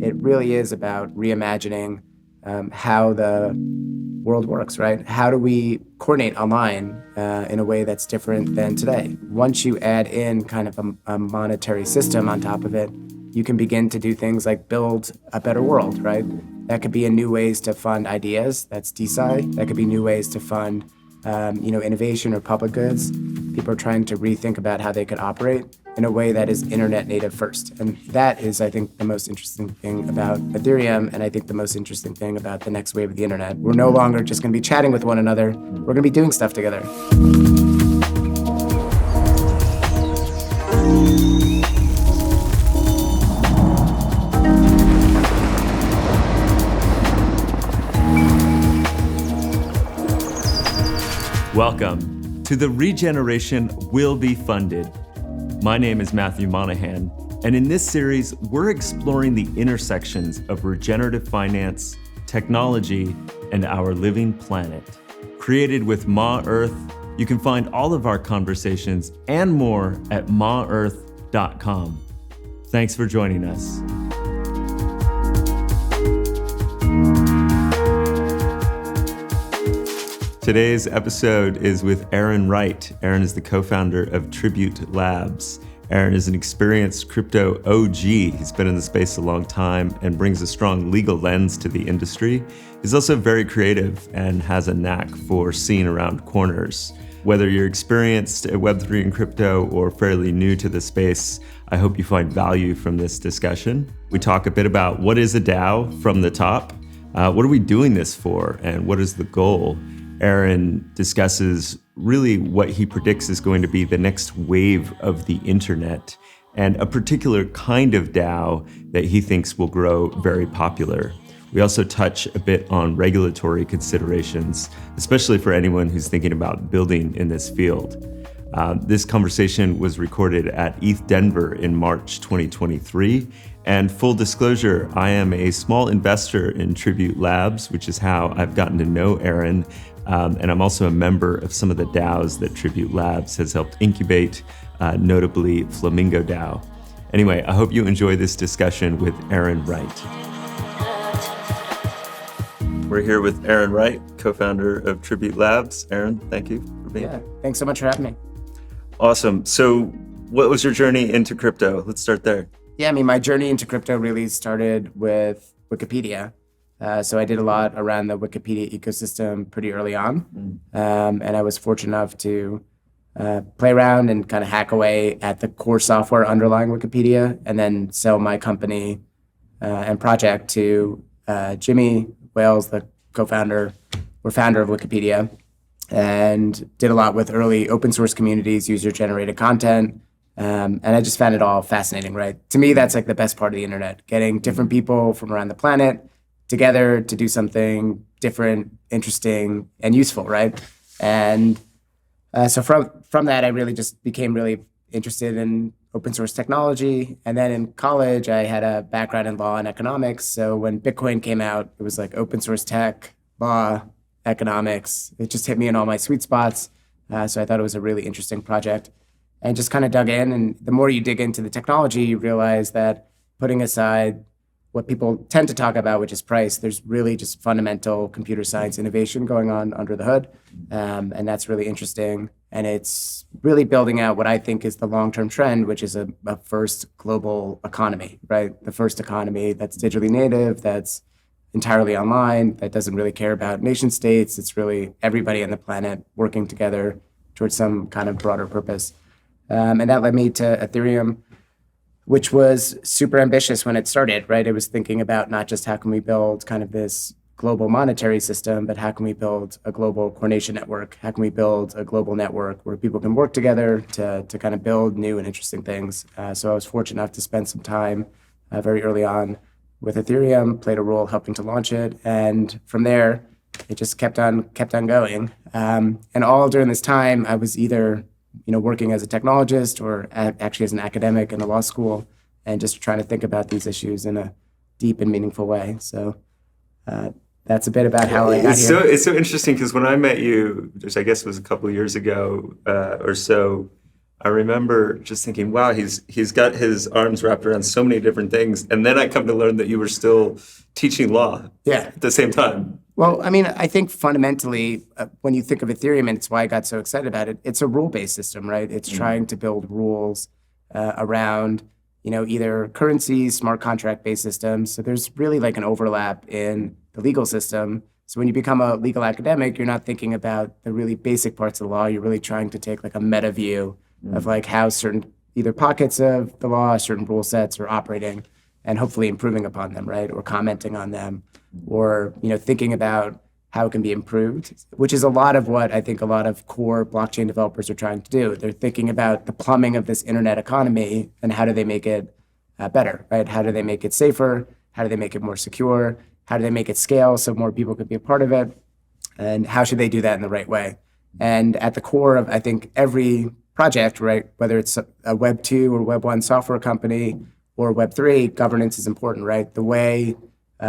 It really is about reimagining how the world works, right? How do we coordinate online in a way that's different than today? Once you add in kind of a monetary system on top of it, you can begin to do things like build a better world, right? That could be in new ways to fund ideas, that's DeSci. That could be new ways to fund innovation or public goods. People are trying to rethink about how they could operate in a way that is internet native first. And that is, I think, the most interesting thing about Ethereum, and I think the most interesting thing about the next wave of the internet. We're no longer just gonna be chatting with one another, we're gonna be doing stuff together. Welcome to The Regeneration Will Be Funded. My name is Matthew Monahan, and in this series, we're exploring the intersections of regenerative finance, technology, and our living planet. Created with Ma Earth, you can find all of our conversations and more at maearth.com. Thanks for joining us. Today's episode is with Aaron Wright. Aaron is the co-founder of Tribute Labs. Aaron is an experienced crypto OG. He's been in the space a long time and brings a strong legal lens to the industry. He's also very creative and has a knack for seeing around corners. Whether you're experienced at Web3 and crypto or fairly new to the space, I hope you find value from this discussion. We talk a bit about what is a DAO from the top, what are we doing this for, and what is the goal? Aaron discusses really what he predicts is going to be the next wave of the internet and a particular kind of DAO that he thinks will grow very popular. We also touch a bit on regulatory considerations, especially for anyone who's thinking about building in this field. This conversation was recorded at ETH Denver in March 2023. And full disclosure, I am a small investor in Tribute Labs, which is how I've gotten to know Aaron. And I'm also a member of some of the DAOs that Tribute Labs has helped incubate, notably FlamingoDAO. Anyway, I hope you enjoy this discussion with Aaron Wright. We're here with Aaron Wright, co-founder of Tribute Labs. Aaron, thank you for being here. Thanks so much for having me. Awesome. So what was your journey into crypto? Let's start there. Yeah, my journey into crypto really started with Wikipedia. So I did a lot around the Wikipedia ecosystem pretty early on. And I was fortunate enough to play around and kind of hack away at the core software underlying Wikipedia and then sell my company and project to Jimmy Wales, the co-founder or founder of Wikipedia, and did a lot with early open source communities, user-generated content. And I just found it all fascinating, right? To me, that's like the best part of the internet, getting different people from around the planet together to do something different, interesting, and useful, right? And so from that, I really just became really interested in open source technology. And then in college, I had a background in law and economics. So when Bitcoin came out, it was like open source tech, law, economics. It just hit me in all my sweet spots. So I thought it was a really interesting project and just kind of dug in. And the more you dig into the technology, you realize that putting aside what people tend to talk about, which is price, there's really just fundamental computer science innovation going on under the hood. And that's really interesting. And it's really building out what I think is the long-term trend, which is a first global economy, right? The first economy that's digitally native, that's entirely online, that doesn't really care about nation states. It's really everybody on the planet working together towards some kind of broader purpose. And that led me to Ethereum, which was super ambitious when it started, right? It was thinking about not just how can we build kind of this global monetary system, but how can we build a global coordination network? How can we build a global network where people can work together to kind of build new and interesting things? So I was fortunate enough to spend some time very early on with Ethereum, played a role helping to launch it. And from there, it just kept on going. And all during this time, I was either working as a technologist or actually as an academic in a law school and just trying to think about these issues in a deep and meaningful way. So that's a bit about how I got here. It's so interesting because when I met you, which I guess was a couple of years ago or so, I remember just thinking, wow, he's got his arms wrapped around so many different things. And then I come to learn that you were still teaching law at the same time. Well, I mean, I think fundamentally, when you think of Ethereum, and it's why I got so excited about it, it's a rule-based system, right? It's trying to build rules around, either currencies, smart contract-based systems. So there's really like an overlap in the legal system. So when you become a legal academic, you're not thinking about the really basic parts of the law. You're really trying to take like a meta view of like how certain either pockets of the law, certain rule sets are operating, and hopefully improving upon them, right? Or commenting on them, or thinking about how it can be improved, which is a lot of what I think a lot of core blockchain developers are trying to do. They're thinking about the plumbing of this internet economy and how do they make it better, right? How do they make it safer? How do they make it more secure? How do they make it scale so more people could be a part of it? And how should they do that in the right way? And at the core of, I think, every project, right, whether it's a Web 2 or Web 1 software company or Web 3, governance is important, right? The way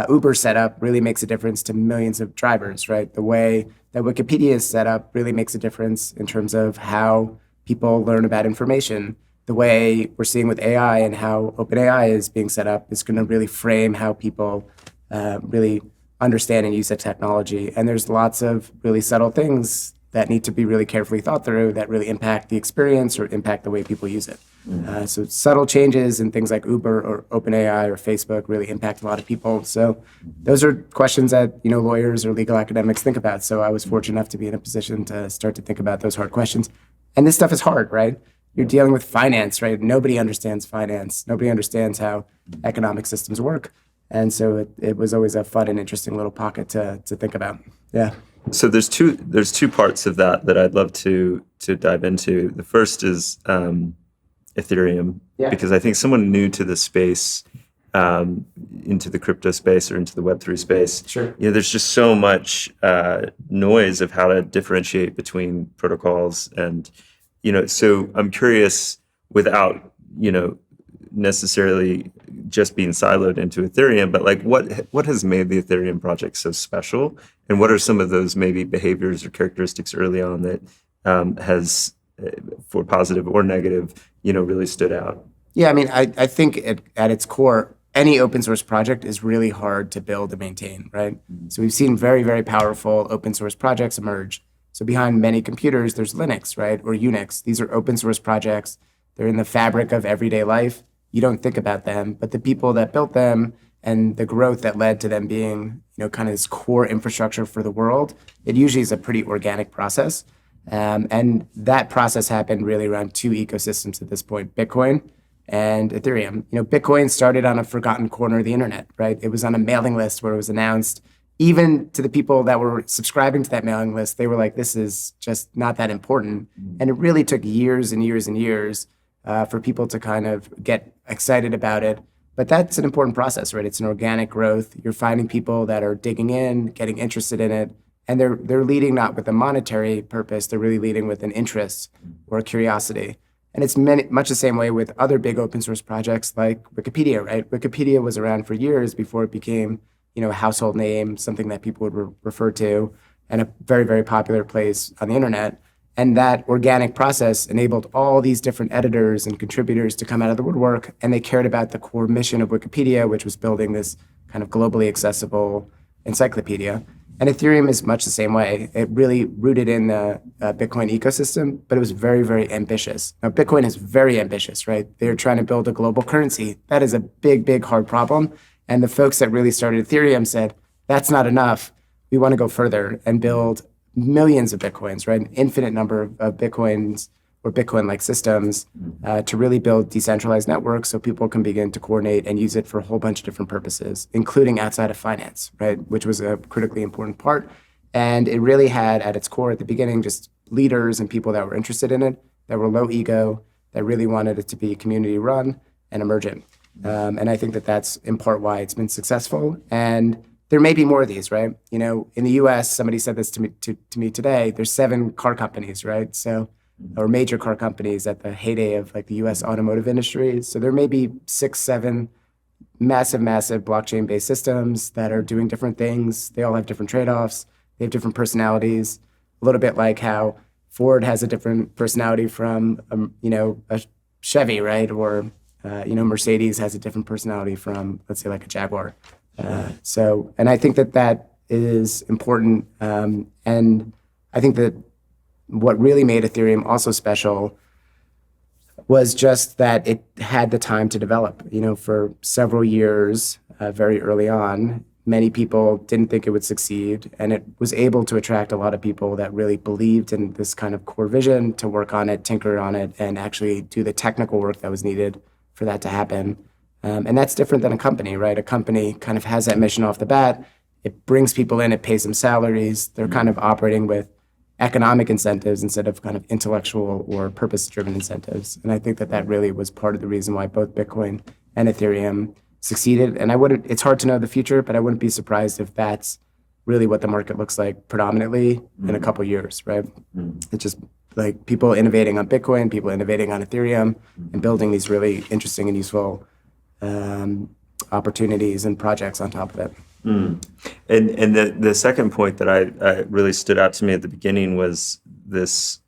Uber set up really makes a difference to millions of drivers, right? The way that Wikipedia is set up really makes a difference in terms of how people learn about information. The way we're seeing with AI and how OpenAI is being set up is going to really frame how people really understand and use the technology. And there's lots of really subtle things that need to be really carefully thought through that really impact the experience or impact the way people use it. So subtle changes in things like Uber or OpenAI or Facebook really impact a lot of people. So those are questions that lawyers or legal academics think about. So I was fortunate enough to be in a position to start to think about those hard questions. And this stuff is hard, right? You're dealing with finance, right? Nobody understands finance. Nobody understands how economic systems work. And so it was always a fun and interesting little pocket to think about. Yeah. So there's two parts of that I'd love to dive into. The first is Ethereum, because I think someone new to the space, into the crypto space or into the Web3 space, there's just so much noise of how to differentiate between protocols, and so I'm curious, without necessarily just being siloed into Ethereum, but like what has made the Ethereum project so special, and what are some of those maybe behaviors or characteristics early on that has, for positive or negative, really stood out? Yeah, I mean, I think at its core, any open source project is really hard to build and maintain, right? So we've seen very, very powerful open source projects emerge. So behind many computers, there's Linux, right? Or Unix. These are open source projects. They're in the fabric of everyday life. You don't think about them, but the people that built them and the growth that led to them being, kind of this core infrastructure for the world, it usually is a pretty organic process. And that process happened really around two ecosystems at this point, Bitcoin and Ethereum. Bitcoin started on a forgotten corner of the internet, right? It was on a mailing list where it was announced. Even to the people that were subscribing to that mailing list, they were like, this is just not that important. And it really took years and years and years for people to kind of get excited about it. But that's an important process, right? It's an organic growth. You're finding people that are digging in, getting interested in it, and they're leading not with a monetary purpose, they're really leading with an interest or a curiosity. And it's much the same way with other big open source projects like Wikipedia, right? Wikipedia was around for years before it became, a household name, something that people would refer to, and a very, very popular place on the internet. And that organic process enabled all these different editors and contributors to come out of the woodwork, and they cared about the core mission of Wikipedia, which was building this kind of globally accessible encyclopedia. And Ethereum is much the same way. It really rooted in the Bitcoin ecosystem, but it was very, very ambitious. Now, Bitcoin is very ambitious, right? They're trying to build a global currency. That is a big, big, hard problem. And the folks that really started Ethereum said, that's not enough. We want to go further and build millions of Bitcoins, right? An infinite number of Bitcoins or Bitcoin-like systems to really build decentralized networks so people can begin to coordinate and use it for a whole bunch of different purposes, including outside of finance, right? Which was a critically important part. And it really had at its core at the beginning just leaders and people that were interested in it, that were low ego, that really wanted it to be community run and emergent. And I think that that's in part why it's been successful. And there may be more of these, right? In the US, somebody said this to me today, there's 7 car companies, right? So, or major car companies at the heyday of like the US automotive industry. So there may be 6, 7 massive blockchain-based systems that are doing different things. They all have different trade-offs. They have different personalities, a little bit like how Ford has a different personality from, a Chevy, right? Or, Mercedes has a different personality from, let's say, like a Jaguar. And I think that is important. And I think that what really made Ethereum also special was just that it had the time to develop. For several years, very early on, many people didn't think it would succeed, and it was able to attract a lot of people that really believed in this kind of core vision to work on it, tinker on it, and actually do the technical work that was needed for that to happen. And that's different than a company, right? A company kind of has that mission off the bat. It brings people in, it pays them salaries. They're kind of operating with economic incentives instead of kind of intellectual or purpose-driven incentives. And I think that really was part of the reason why both Bitcoin and Ethereum succeeded. And it's hard to know the future, but I wouldn't be surprised if that's really what the market looks like predominantly in a couple of years, right? It's just like people innovating on Bitcoin, people innovating on Ethereum, and building these really interesting and useful opportunities and projects on top of it. And the second point that I really stood out to me at the beginning was this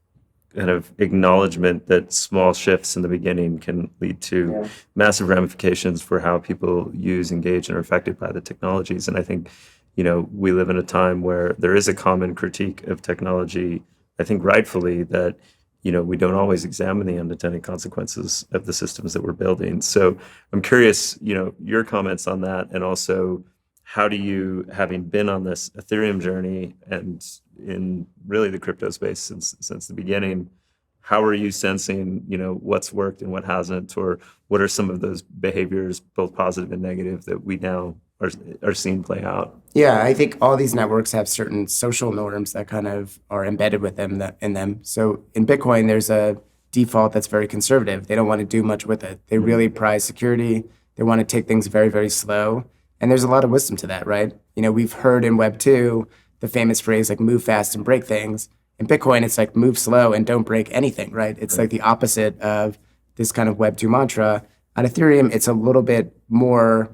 kind of acknowledgement that small shifts in the beginning can lead to massive ramifications for how people use, engage, and are affected by the technologies. And I think, we live in a time where there is a common critique of technology, I think rightfully, that we don't always examine the unintended consequences of the systems that we're building. So I'm curious, your comments on that, and also how do you, having been on this Ethereum journey and in really the crypto space since the beginning, how are you sensing, what's worked and what hasn't, or what are some of those behaviors, both positive and negative, that we now are seeing play out? Yeah, I think all these networks have certain social norms that kind of are embedded with them in them. So in Bitcoin, there's a default that's very conservative. They don't want to do much with it. They really prize security. They want to take things very, very slow. And there's a lot of wisdom to that, right? We've heard in Web 2 the famous phrase like move fast and break things. In Bitcoin, it's like move slow and don't break anything, right? It's like the opposite of this kind of Web 2 mantra. On Ethereum, it's a little bit more,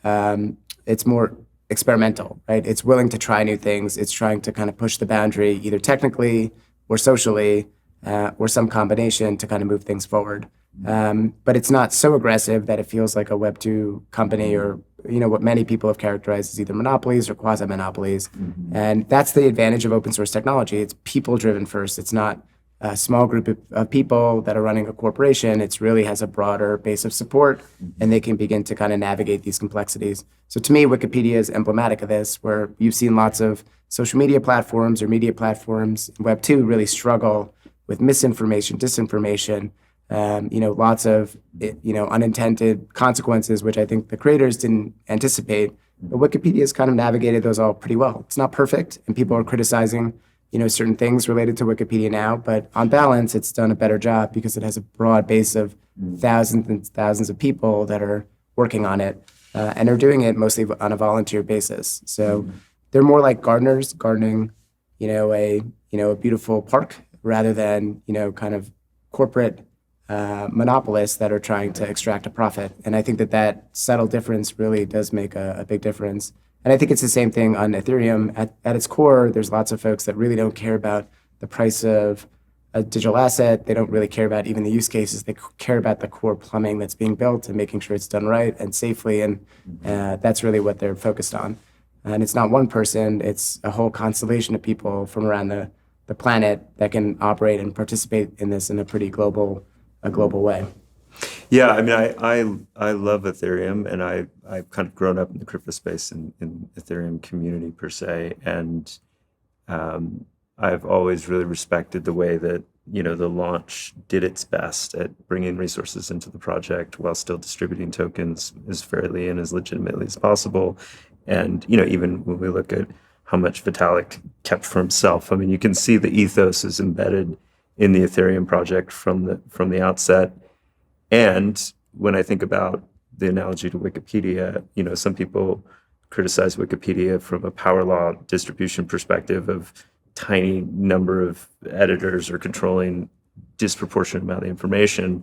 it's more experimental, right? It's willing to try new things. It's trying to kind of push the boundary either technically or socially or some combination to kind of move things forward. But it's not so aggressive that it feels like a Web 2 company or what many people have characterized as either monopolies or quasi-monopolies. And that's the advantage of open source technology. It's people-driven first. It's not a small group of people that are running a corporation. It really has a broader base of support, and they can begin to kind of navigate these complexities. So to me, Wikipedia is emblematic of this, where you've seen lots of social media platforms or media platforms in Web 2 really struggle with misinformation, disinformation, lots of, unintended consequences, which I think the creators didn't anticipate. But Wikipedia has kind of navigated those all pretty well. It's not perfect, and people are criticizing, certain things related to Wikipedia now. But on balance, it's done a better job because it has a broad base of thousands and thousands of people that are working on it, and are doing it mostly on a volunteer basis. So they're more like gardeners gardening, a beautiful park rather than, kind of corporate monopolists that are trying to extract a profit. And I think that subtle difference really does make a big difference. And I think it's the same thing on Ethereum. At its core, there's lots of folks that really don't care about the price of a digital asset. They don't really care about even the use cases. They care about the core plumbing that's being built and making sure it's done right and safely. And that's really what they're focused on. And it's not one person, it's a whole constellation of people from around the planet that can operate and participate in this in a pretty global way. Yeah, I mean, I love Ethereum, and I've kind of grown up in the crypto space in Ethereum community per se, and I've always really respected the way that the launch did its best at bringing resources into the project while still distributing tokens as fairly and as legitimately as possible. And even when we look at how much Vitalik kept for himself, I mean, you can see the ethos is embedded in the Ethereum project from the outset. And when I think about the analogy to Wikipedia, some people criticize Wikipedia from a power law distribution perspective of tiny number of editors or controlling disproportionate amount of information.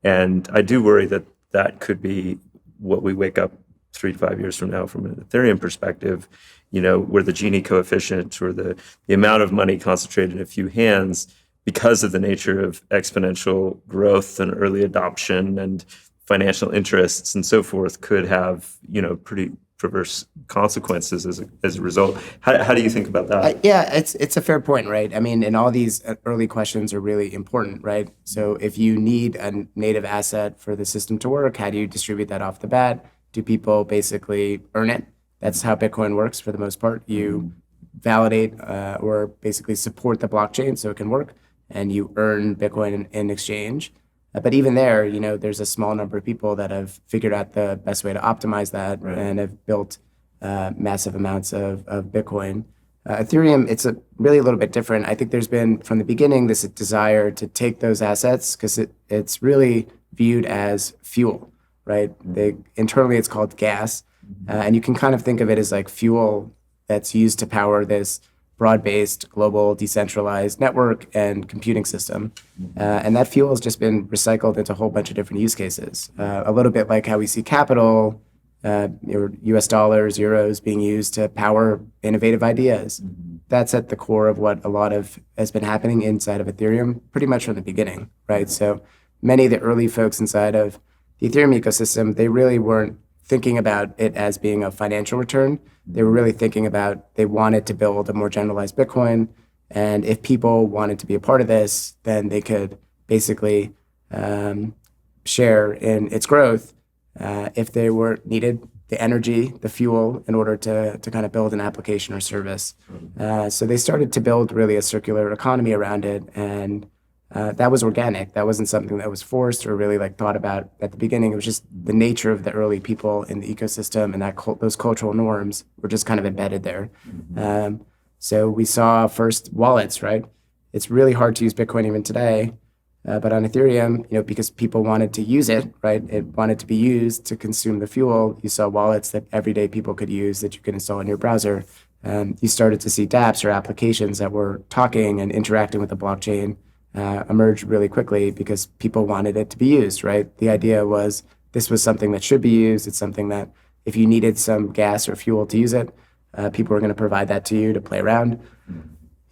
And I do worry that could be what we wake up 3 to 5 years from now from an Ethereum perspective, where the Gini coefficient or the amount of money concentrated in a few hands because of the nature of exponential growth and early adoption and financial interests and so forth, could have, pretty perverse consequences as a result. How do you think about that? Yeah, it's a fair point, right? I mean, and all these early questions are really important, right? So if you need a native asset for the system to work, how do you distribute that off the bat? Do people basically earn it? That's how Bitcoin works for the most part. You validate or basically support the blockchain so it can work, and you earn Bitcoin in exchange. But even there, there's a small number of people that have figured out the best way to optimize that and have built massive amounts of Bitcoin. Ethereum, it's really a little bit different. I think there's been, from the beginning, this desire to take those assets because it's really viewed as fuel, right? Internally, it's called gas. And you can kind of think of it as like fuel that's used to power this broad-based, global, decentralized network and computing system. And that fuel has just been recycled into a whole bunch of different use cases. A little bit like how we see capital, US dollars, euros being used to power innovative ideas. That's at the core of what a lot of has been happening inside of Ethereum pretty much from the beginning, right? So many of the early folks inside of the Ethereum ecosystem, they really weren't thinking about it as being a financial return. They were really thinking about they wanted to build a more generalized Bitcoin. And if people wanted to be a part of this, then they could basically share in its growth if they were needed the energy, the fuel, in order to kind of build an application or service. So they started to build really a circular economy around it. And that was organic. That wasn't something that was forced or really thought about at the beginning. It was just the nature of the early people in the ecosystem, and those cultural norms were just kind of embedded there. So we saw first wallets, right? It's really hard to use Bitcoin even today, but on Ethereum, because people wanted to use it, right? It wanted to be used to consume the fuel. You saw wallets that everyday people could use that you could install in your browser. You started to see dApps or applications that were talking and interacting with the blockchain emerged really quickly because people wanted it to be used, right? The idea was this was something that should be used. It's something that if you needed some gas or fuel to use it, people were going to provide that to you to play around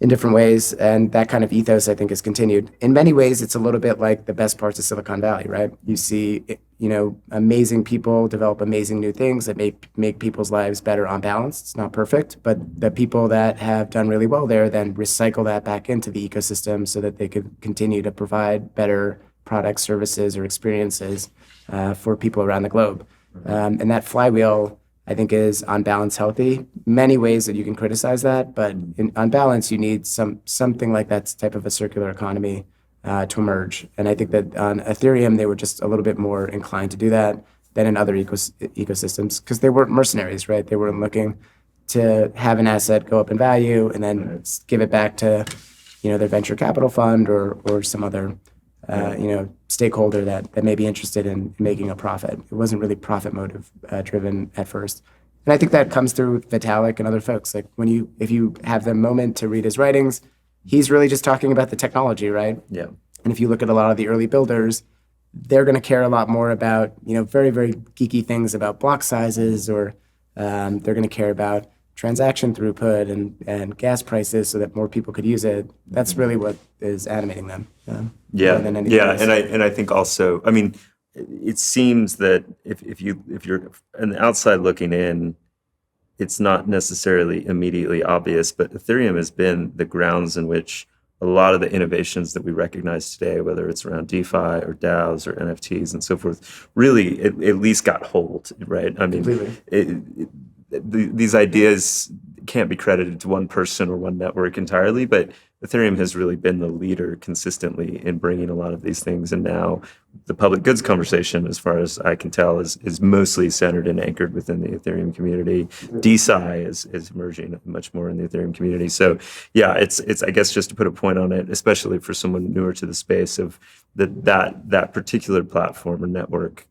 in different ways. And that kind of ethos, I think, has continued. In many ways, it's a little bit like the best parts of Silicon Valley, right? You see, amazing people develop amazing new things that make people's lives better on balance. It's not perfect, but the people that have done really well there then recycle that back into the ecosystem so that they could continue to provide better products, services, or experiences for people around the globe. And that flywheel, I think, is on balance healthy. Many ways that you can criticize that, but on balance, you need something like that type of a circular economy to emerge. And I think that on Ethereum, they were just a little bit more inclined to do that than in other ecosystems because they weren't mercenaries, right? They weren't looking to have an asset go up in value and then give it back to, their venture capital fund or some other, stakeholder that may be interested in making a profit. It wasn't really profit motive driven at first. And I think that comes through Vitalik and other folks. Like if you have the moment to read his writings, he's really just talking about the technology, right? Yeah. And if you look at a lot of the early builders, they're going to care a lot more about, very, very geeky things about block sizes, or they're going to care about transaction throughput and gas prices so that more people could use it. That's really what is animating them. Yeah. And I think also, I mean, it seems that if you're on the outside looking in, it's not necessarily immediately obvious, but Ethereum has been the grounds in which a lot of the innovations that we recognize today, whether it's around DeFi or DAOs or NFTs and so forth, really at least got hold, right? I mean, these ideas can't be credited to one person or one network entirely, but Ethereum has really been the leader consistently in bringing a lot of these things. And now the public goods conversation, as far as I can tell, is mostly centered and anchored within the Ethereum community. DeSci is emerging much more in the Ethereum community. So yeah, it's I guess just to put a point on it, especially for someone newer to the space, of that particular platform or network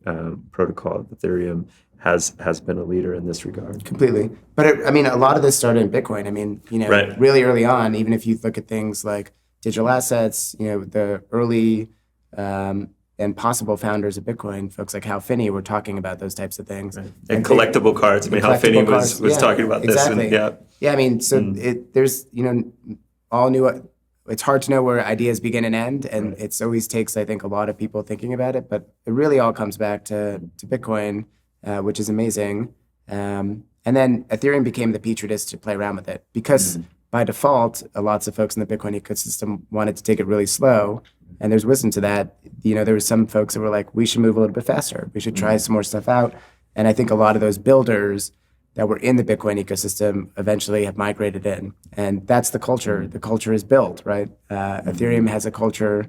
protocol of Ethereum has been a leader in this regard. Completely. But a lot of this started in Bitcoin. Really early on, even if you look at things like digital assets, the early and possible founders of Bitcoin, folks like Hal Finney, were talking about those types of things. Right. And collectible cards. Hal Finney was talking about this. Exactly. And, there's, all new it's hard to know where ideas begin and end, and it's always takes, I think, a lot of people thinking about it. But it really all comes back to Bitcoin, which is amazing. And then Ethereum became the petri dish to play around with it because by default, lots of folks in the Bitcoin ecosystem wanted to take it really slow. And there's wisdom to that. There were some folks that were like, we should move a little bit faster. We should try some more stuff out. And I think a lot of those builders that were in the Bitcoin ecosystem eventually have migrated in. And that's the culture. The culture is built, right? Ethereum has a culture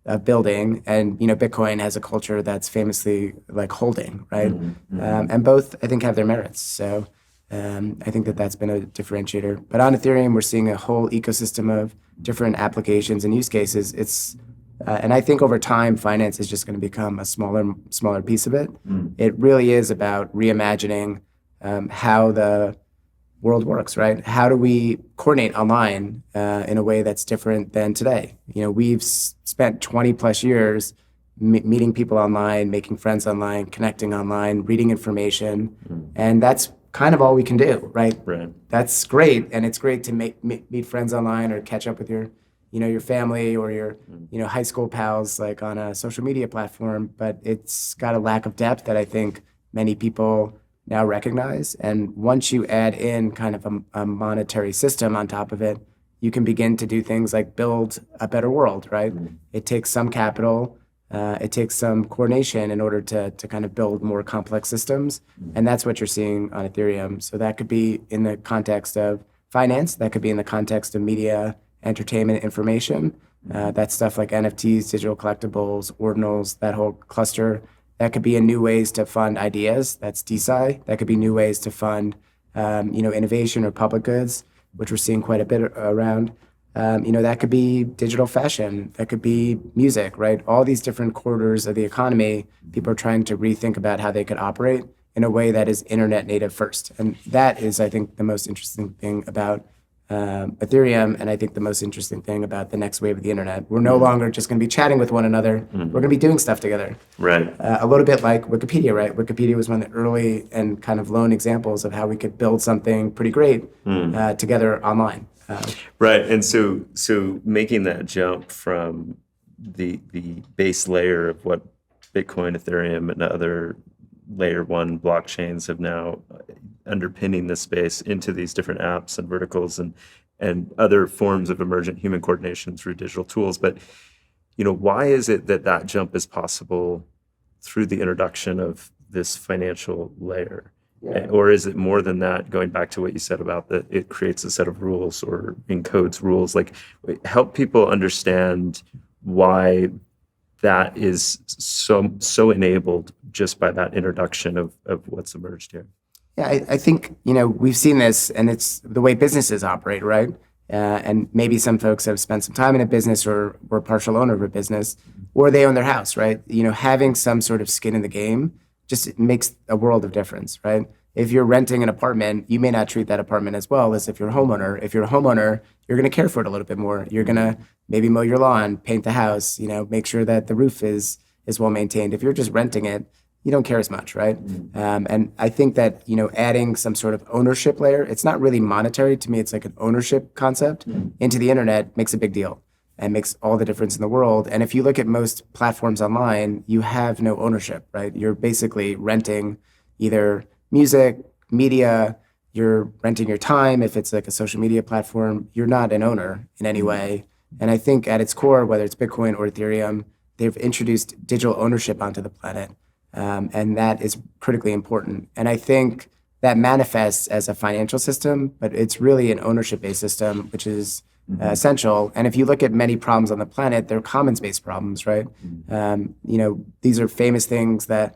of building, and Bitcoin has a culture that's famously like holding, right? And both, I think, have their merits. So I think that's been a differentiator. But on Ethereum, we're seeing a whole ecosystem of different applications and use cases. And I think over time, finance is just going to become a smaller piece of it. It really is about reimagining how the world works, right? How do we coordinate online in a way that's different than today? We've spent 20 plus years meeting people online, making friends online, connecting online, reading information, and that's kind of all we can do, right? That's great, and it's great to meet friends online or catch up with your family or your high school pals like on a social media platform, but it's got a lack of depth that I think many people now recognize. And once you add in kind of a monetary system on top of it, you can begin to do things like build a better world, right? It takes some capital, it takes some coordination in order to kind of build more complex systems. And that's what you're seeing on Ethereum. So that could be in the context of finance, that could be in the context of media, entertainment, information. That's stuff like NFTs, digital collectibles, ordinals, that whole cluster. That could be in new ways to fund ideas. That's DeSci. That could be new ways to fund, innovation or public goods, which we're seeing quite a bit around. That could be digital fashion. That could be music, right? All these different quarters of the economy, people are trying to rethink about how they could operate in a way that is internet native first. And that is, I think, the most interesting thing about Ethereum, and I think the most interesting thing about the next wave of the internet. We're no longer just going to be chatting with one another. We're going to be doing stuff together. Right. A little bit like Wikipedia, right? Wikipedia was one of the early and kind of lone examples of how we could build something pretty great together online. Right. And so making that jump from the base layer of what Bitcoin, Ethereum, and other layer one blockchains have now underpinning this space into these different apps and verticals and other forms of emergent human coordination through digital tools. But, why is it that jump is possible through the introduction of this financial layer? Yeah. Or is it more than that, going back to what you said about that it creates a set of rules or encodes rules? Like, help people understand why that is so enabled just by that introduction of what's emerged here. Yeah, I think, we've seen this, and it's the way businesses operate, right? And maybe some folks have spent some time in a business or were a partial owner of a business, or they own their house, right? Having some sort of skin in the game just makes a world of difference, right? If you're renting an apartment, you may not treat that apartment as well as if you're a homeowner. If you're a homeowner, you're going to care for it a little bit more. You're going to maybe mow your lawn, paint the house, make sure that the roof is well maintained. If you're just renting it, you don't care as much, right? And I think that, adding some sort of ownership layer, it's not really monetary. To me, it's like an ownership concept into the internet makes a big deal and makes all the difference in the world. And if you look at most platforms online, you have no ownership, right? You're basically renting either music, media, you're renting your time. If it's like a social media platform, you're not an owner in any way. And I think at its core, whether it's Bitcoin or Ethereum, they've introduced digital ownership onto the planet. And that is critically important. And I think that manifests as a financial system, but it's really an ownership-based system, which is essential. And if you look at many problems on the planet, they're commons-based problems, right? These are famous things that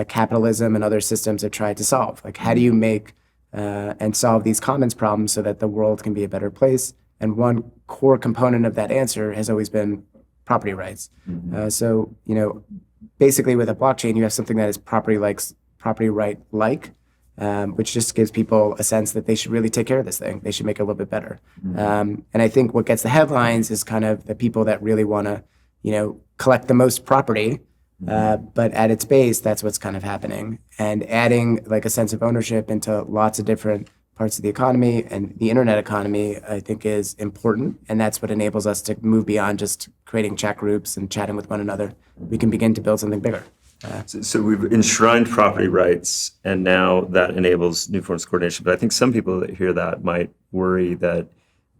capitalism and other systems have tried to solve. Like, how do you make and solve these commons problems so that the world can be a better place? And one core component of that answer has always been property rights. So, basically with a blockchain, you have something that is property right-like, which just gives people a sense that they should really take care of this thing. They should make it a little bit better. And I think what gets the headlines is kind of the people that really want to, collect the most property. But at its base, that's what's kind of happening. And adding like a sense of ownership into lots of different parts of the economy, and the internet economy, I think, is important. And that's what enables us to move beyond just creating chat groups and chatting with one another. We can begin to build something bigger. So we've enshrined property rights, and now that enables new forms of coordination. But I think some people that hear that might worry that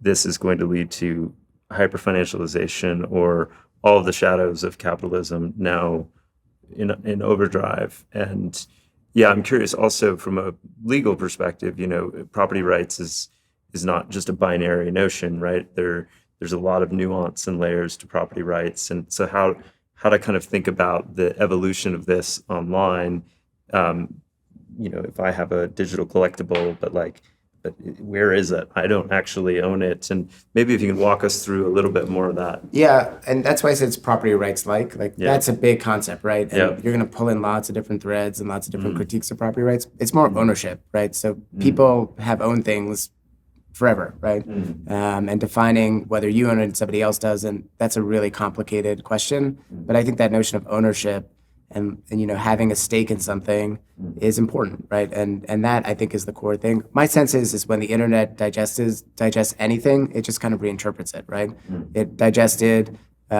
this is going to lead to hyper-financialization or all of the shadows of capitalism now in overdrive. And yeah, I'm curious also from a legal perspective, property rights is not just a binary notion, right? There's a lot of nuance and layers to property rights. And so how to kind of think about the evolution of this online, if I have a digital collectible, but where is it? I don't actually own it. And maybe if you can walk us through a little bit more of that. Yeah, and that's why I said it's property rights that's a big concept, right? And you're going to pull in lots of different threads and lots of different critiques of property rights. It's more ownership, right? So people have owned things forever, right? And defining whether you own it and somebody else doesn't, that's a really complicated question. But I think that notion of ownership and having a stake in something is important, right? And that, I think, is the core thing. My sense is when the internet digests anything, it just kind of reinterprets it, right? It digested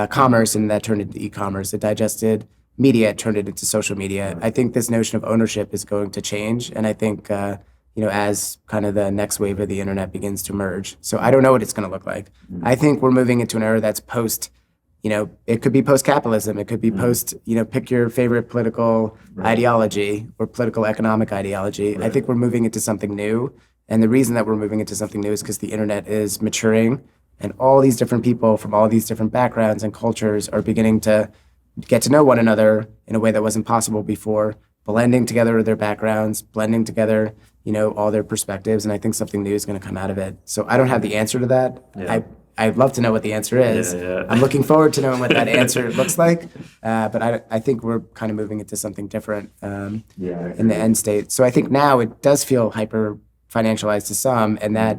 commerce, and that turned into e-commerce. It digested media, it turned it into social media. I think this notion of ownership is going to change, and I think as kind of the next wave of the internet begins to emerge. So I don't know what it's going to look like. I think we're moving into an era that's post, it could be post-capitalism. It could be post, pick your favorite political ideology or political economic ideology. I think we're moving into something new. And the reason that we're moving into something new is because the internet is maturing, and all these different people from all these different backgrounds and cultures are beginning to get to know one another in a way that wasn't possible before, blending together their backgrounds, blending together, all their perspectives. And I think something new is going to come out of it. So I don't have the answer to that. Yeah. I'd love to know what the answer is. Yeah. I'm looking forward to knowing what that answer looks like. But I think we're kind of moving into something different in the end state. So I think now it does feel hyper financialized to some, and that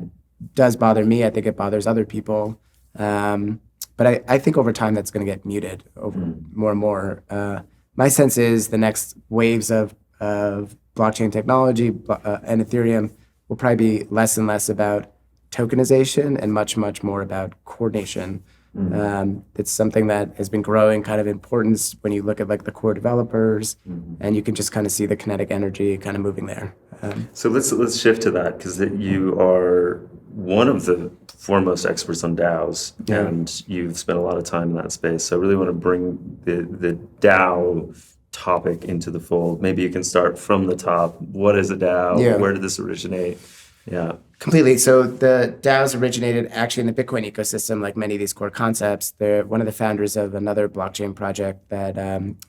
does bother me. I think it bothers other people. But I think over time that's going to get muted over more and more. My sense is the next waves of blockchain technology and Ethereum will probably be less and less about tokenization and much, much more about coordination. It's something that has been growing kind of importance when you look at the core developers, and you can just kind of see the kinetic energy kind of moving there. So let's shift to that, because you are one of the foremost experts on DAOs, and you've spent a lot of time in that space. So I really want to bring the DAO topic into the fold. Maybe you can start from the top. What is a DAO? Yeah. Where did this originate? Yeah. Completely. So the DAOs originated actually in the Bitcoin ecosystem, like many of these core concepts. They're one of the founders of another blockchain project that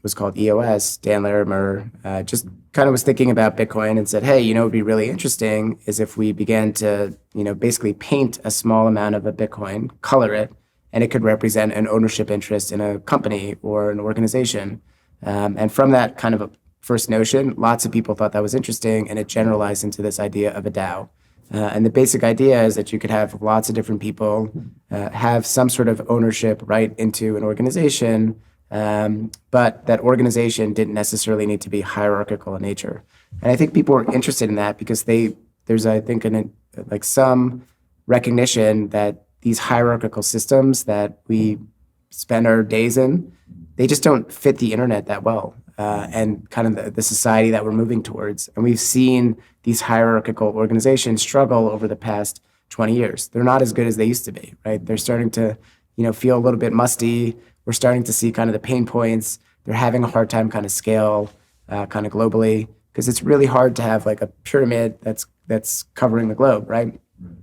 was called EOS, Dan Larimer, just kind of was thinking about Bitcoin and said, hey, what would be really interesting is if we began to, basically paint a small amount of a Bitcoin, color it, and it could represent an ownership interest in a company or an organization. And from that kind of a first notion, lots of people thought that was interesting, and it generalized into this idea of a DAO. And the basic idea is that you could have lots of different people have some sort of ownership right into an organization, but that organization didn't necessarily need to be hierarchical in nature. And I think people were interested in that because there's I think some recognition that these hierarchical systems that we spend our days in, they just don't fit the internet that well. And kind of the society that we're moving towards. And we've seen these hierarchical organizations struggle over the past 20 years. They're not as good as they used to be, right? They're starting to, feel a little bit musty. We're starting to see kind of the pain points. They're having a hard time kind of scale kind of globally, because it's really hard to have a pyramid that's covering the globe, right?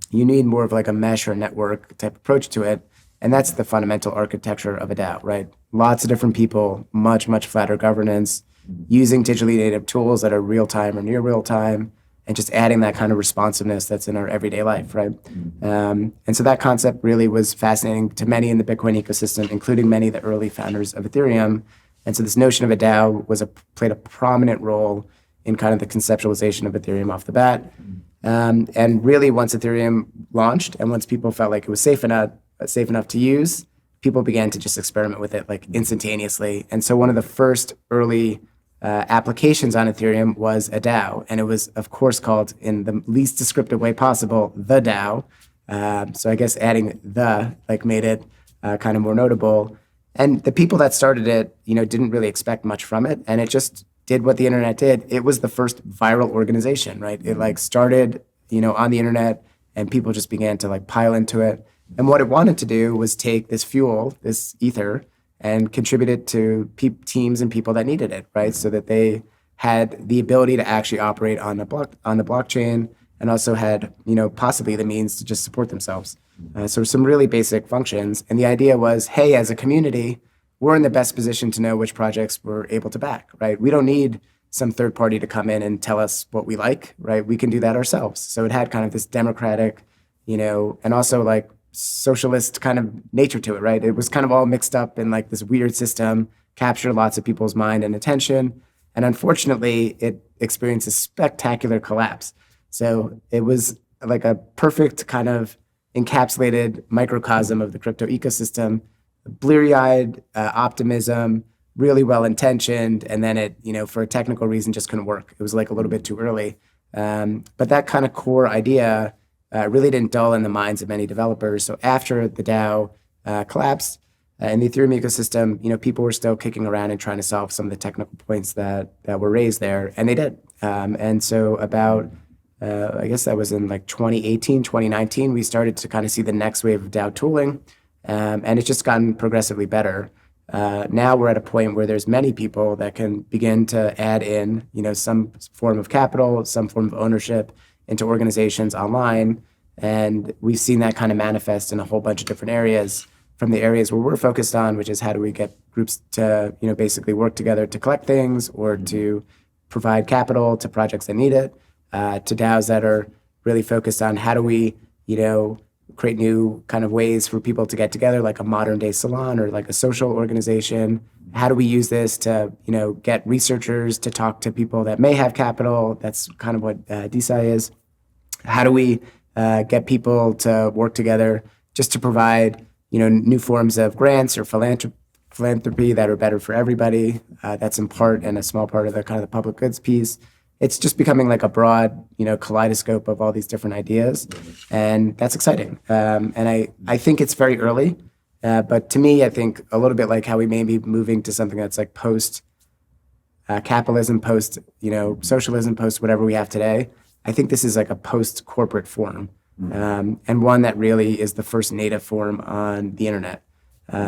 You need more of a mesh or network type approach to it. And that's the fundamental architecture of a DAO, right? Lots of different people, much, much flatter governance, using digitally native tools that are real time or near real time, and just adding that kind of responsiveness that's in our everyday life, right? And so that concept really was fascinating to many in the Bitcoin ecosystem, including many of the early founders of Ethereum. And so this notion of a DAO played a prominent role in kind of the conceptualization of Ethereum off the bat. And really, once Ethereum launched, and once people felt like it was safe enough to use, people began to just experiment with it instantaneously. And so one of the first early applications on Ethereum was a DAO. And it was, of course, called in the least descriptive way possible, the DAO. So I guess adding the made it kind of more notable. And the people that started it, didn't really expect much from it. And it just did what the internet did. It was the first viral organization, right? It started, on the internet, and people just began to pile into it. And what it wanted to do was take this fuel, this ether, and contribute it to teams and people that needed it, right? So that they had the ability to actually operate on the blockchain, and also had, possibly the means to just support themselves. So some really basic functions. And the idea was, hey, as a community, we're in the best position to know which projects we're able to back, right? We don't need some third party to come in and tell us what we like, right? We can do that ourselves. So it had kind of this democratic, and also socialist kind of nature to it, right? It was kind of all mixed up in this weird system, captured lots of people's mind and attention. And unfortunately, it experienced a spectacular collapse. So it was a perfect kind of encapsulated microcosm of the crypto ecosystem, bleary-eyed optimism, really well-intentioned, and then it, for a technical reason, just couldn't work. It was a little bit too early. But that kind of core idea really didn't dull in the minds of many developers. So after the DAO collapsed in the Ethereum ecosystem, people were still kicking around and trying to solve some of the technical points that were raised there, and they did. And so about I guess that was in 2018, 2019, we started to kind of see the next wave of DAO tooling, and it's just gotten progressively better. Now we're at a point where there's many people that can begin to add in, some form of capital, some form of ownership into organizations online, and we've seen that kind of manifest in a whole bunch of different areas. From the areas where we're focused on, which is how do we get groups to, basically work together to collect things or to provide capital to projects that need it. To DAOs that are really focused on how do we, create new kind of ways for people to get together, like a modern day salon or a social organization. How do we use this to, get researchers to talk to people that may have capital? That's kind of what DeSci is. How do we get people to work together just to provide, new forms of grants or philanthropy that are better for everybody? That's in part and a small part of the kind of the public goods piece. It's just becoming a broad, kaleidoscope of all these different ideas, and that's exciting. And I think it's very early, but to me, I think a little bit like how we may be moving to something that's post capitalism, post socialism, post whatever we have today. I think this is a post corporate form, and one that really is the first native form on the internet.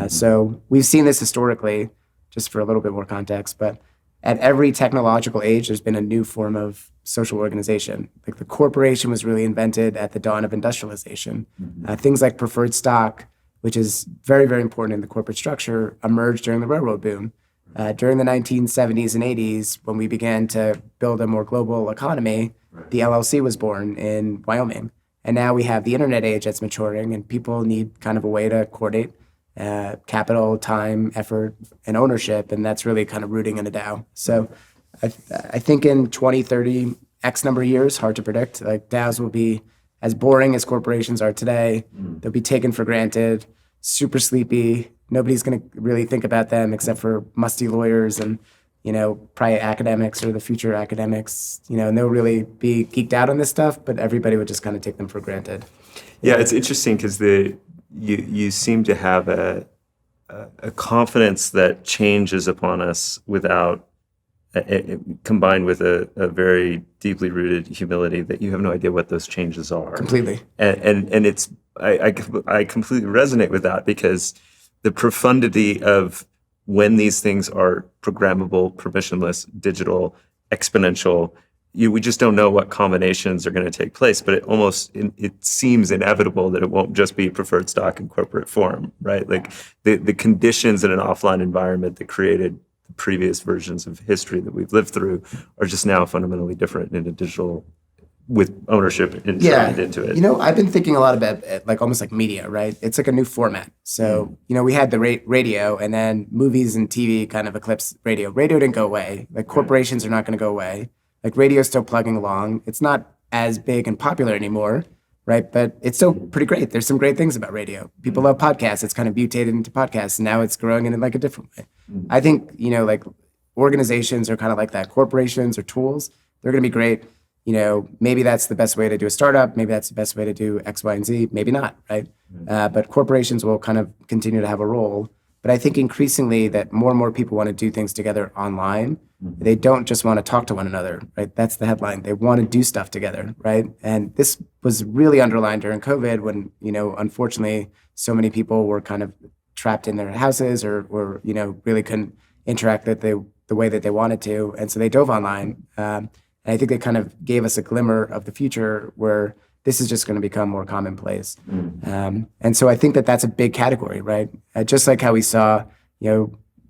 So we've seen this historically, just for a little bit more context, but at every technological age, there's been a new form of social organization. The corporation was really invented at the dawn of industrialization. Things like preferred stock, which is very, very important in the corporate structure, emerged during the railroad boom. During the 1970s and 80s, when we began to build a more global economy, the LLC was born in Wyoming. And now we have the internet age that's maturing, and people need kind of a way to coordinate capital, time, effort, and ownership, and that's really kind of rooting in a DAO. So I think in 20, 30, X number of years, hard to predict, DAOs will be as boring as corporations are today. They'll be taken for granted, super sleepy. Nobody's going to really think about them except for musty lawyers and, probably academics or the future academics, and they'll really be geeked out on this stuff, but everybody would just kind of take them for granted. Yeah, it's interesting because you seem to have a confidence that change is upon us without combined with a very deeply rooted humility that you have no idea what those changes are. Completely. And it's I completely resonate with that because the profundity of when these things are programmable, permissionless, digital, exponential, we just don't know what combinations are going to take place, but it seems inevitable that it won't just be preferred stock in corporate form, right? The conditions in an offline environment that created the previous versions of history that we've lived through are just now fundamentally different in a digital with ownership enshrined into it. I've been thinking a lot about it, almost like media, right? It's a new format. So, we had the radio, and then movies and TV kind of eclipsed radio. Radio didn't go away. Corporations are not going to go away. Radio's still plugging along. It's not as big and popular anymore, right? But it's still pretty great. There's some great things about radio. People love podcasts. It's kind of mutated into podcasts, and now it's growing in a different way. I think, organizations are kind of like that. Corporations or tools, they're going to be great. Maybe that's the best way to do a startup. Maybe that's the best way to do X, Y, and Z. Maybe not, right? But corporations will kind of continue to have a role. But I think increasingly that more and more people want to do things together online. They don't just want to talk to one another, right? That's the headline. They want to do stuff together, right? And this was really underlined during COVID when, unfortunately, so many people were kind of trapped in their houses or really couldn't interact the way that they wanted to. And so they dove online. And I think they kind of gave us a glimmer of the future where this is just going to become more commonplace. And so I think that that's a big category, right? Just like how we saw,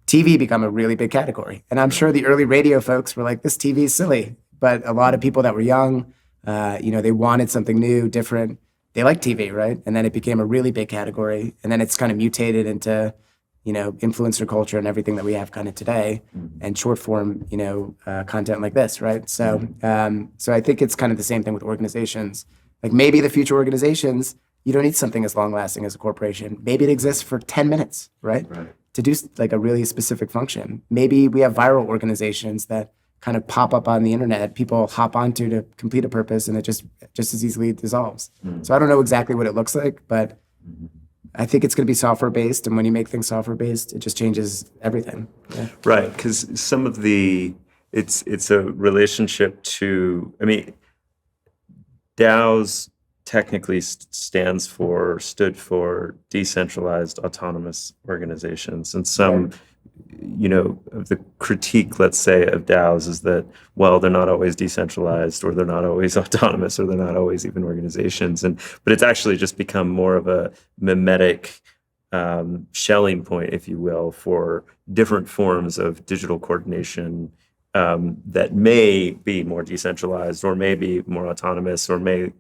TV become a really big category. And I'm sure the early radio folks were like, this TV is silly. But a lot of people that were young, they wanted something new, different. They liked TV, right? And then it became a really big category. And then it's kind of mutated into, influencer culture and everything that we have kind of today and short form, content like this, right? So, so I think it's kind of the same thing with organizations. Like maybe the future organizations, you don't need something as long lasting as a corporation. Maybe it exists for 10 minutes, right? To do like a really specific function. Maybe we have viral organizations that kind of pop up on the internet, people hop onto to complete a purpose and it just as easily dissolves. So I don't know exactly what it looks like, but I think it's going to be software based. And when you make things software based, it just changes everything. Yeah. Right. Because some of it's a relationship to, DAOs technically stood for decentralized autonomous organizations. And some, of the critique, let's say, of DAOs is that, well, they're not always decentralized or they're not always autonomous or they're not always even organizations. But it's actually just become more of a mimetic shelling point, if you will, for different forms of digital coordination that may be more decentralized or may be more autonomous or may,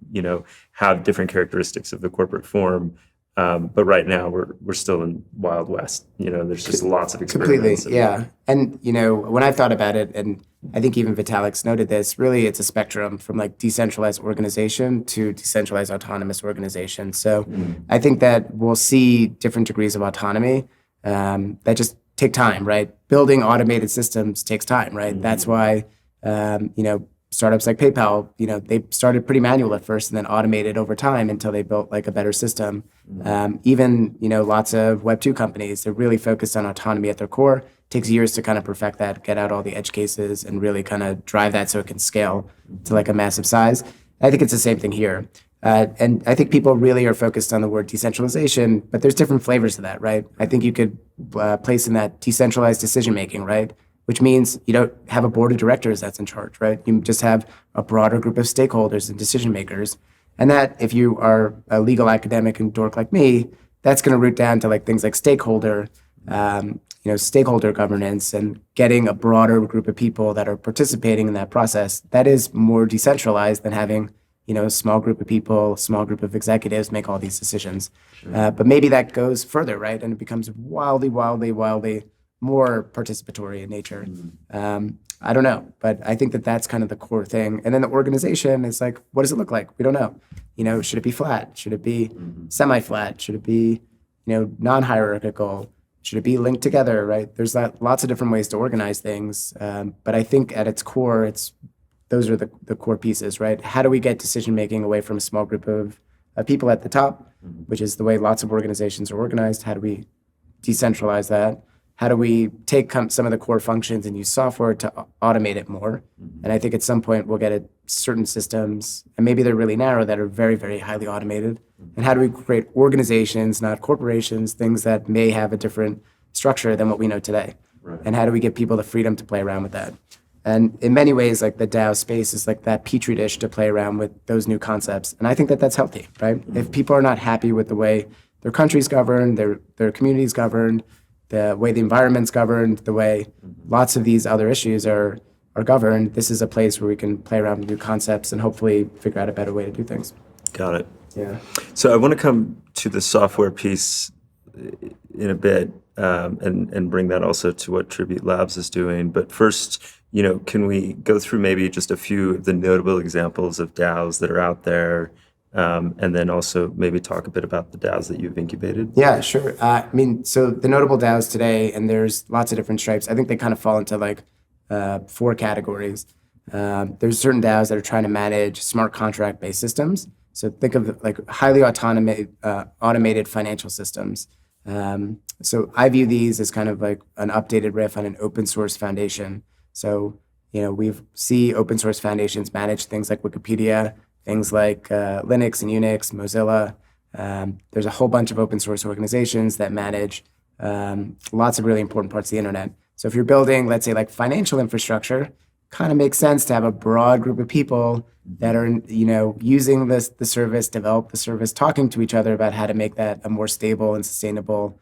have different characteristics of the corporate form. But right now we're still in Wild West. There's just lots of experiments. Completely, yeah. And, when I thought about it, and I think even Vitalik's noted this, really it's a spectrum from like decentralized organization to decentralized autonomous organization. So I think that we'll see different degrees of autonomy that just take time, right? Building automated systems takes time, right? That's why, startups like PayPal, they started pretty manual at first and then automated over time until they built like a better system. Even, lots of Web2 companies, they're really focused on autonomy at their core. It takes years to kind of perfect that, get out all the edge cases and really kind of drive that so it can scale to like a massive size. I think it's the same thing here. And I think people really are focused on the word decentralization, but there's different flavors to that, right? I think you could place in that decentralized decision-making, right? Which means you don't have a board of directors that's in charge, right? You just have a broader group of stakeholders and decision makers. And that, if you are a legal academic and dork like me, that's going to root down to like things like stakeholder governance and getting a broader group of people that are participating in that process. That is more decentralized than having a small group of people, small group of executives make all these decisions. But maybe that goes further, right? And it becomes wildly more participatory in nature. I don't know, but I think that that's kind of the core thing. And then the organization is like, what does it look like? We don't know. Should it be flat? Should it be semi-flat? Should it be, non-hierarchical? Should it be linked together, right? There's lots of different ways to organize things. But I think at its core, those are the core pieces, right? How do we get decision-making away from a small group of people at the top, which is the way lots of organizations are organized? How do we decentralize that? How do we take some of the core functions and use software to automate it more? And I think at some point we'll get at certain systems, and maybe they're really narrow, that are very, very highly automated. And how do we create organizations, not corporations, things that may have a different structure than what we know today? Right. And how do we give people the freedom to play around with that? And in many ways, like the DAO space is like that petri dish to play around with those new concepts. And I think that that's healthy, right? If people are not happy with the way their country's governed, their community's governed, the way the environment's governed, the way lots of these other issues are governed, this is a place where we can play around with new concepts and hopefully figure out a better way to do things. Got it. Yeah. So I want to come to the software piece in a bit and bring that also to what Tribute Labs is doing. But first, can we go through maybe just a few of the notable examples of DAOs that are out there and then also maybe talk a bit about the DAOs that you've incubated. Yeah, sure. So the notable DAOs today, and there's lots of different stripes. I think they kind of fall into like 4 categories. There's certain DAOs that are trying to manage smart contract-based systems. So think of like highly automated financial systems. So I view these as kind of like an updated riff on an open source foundation. So, we see open source foundations manage things like Wikipedia, things like Linux and Unix, Mozilla. There's a whole bunch of open source organizations that manage lots of really important parts of the internet. So if you're building, let's say, like financial infrastructure, kind of makes sense to have a broad group of people that are, using the service, develop the service, talking to each other about how to make that a more stable and sustainable,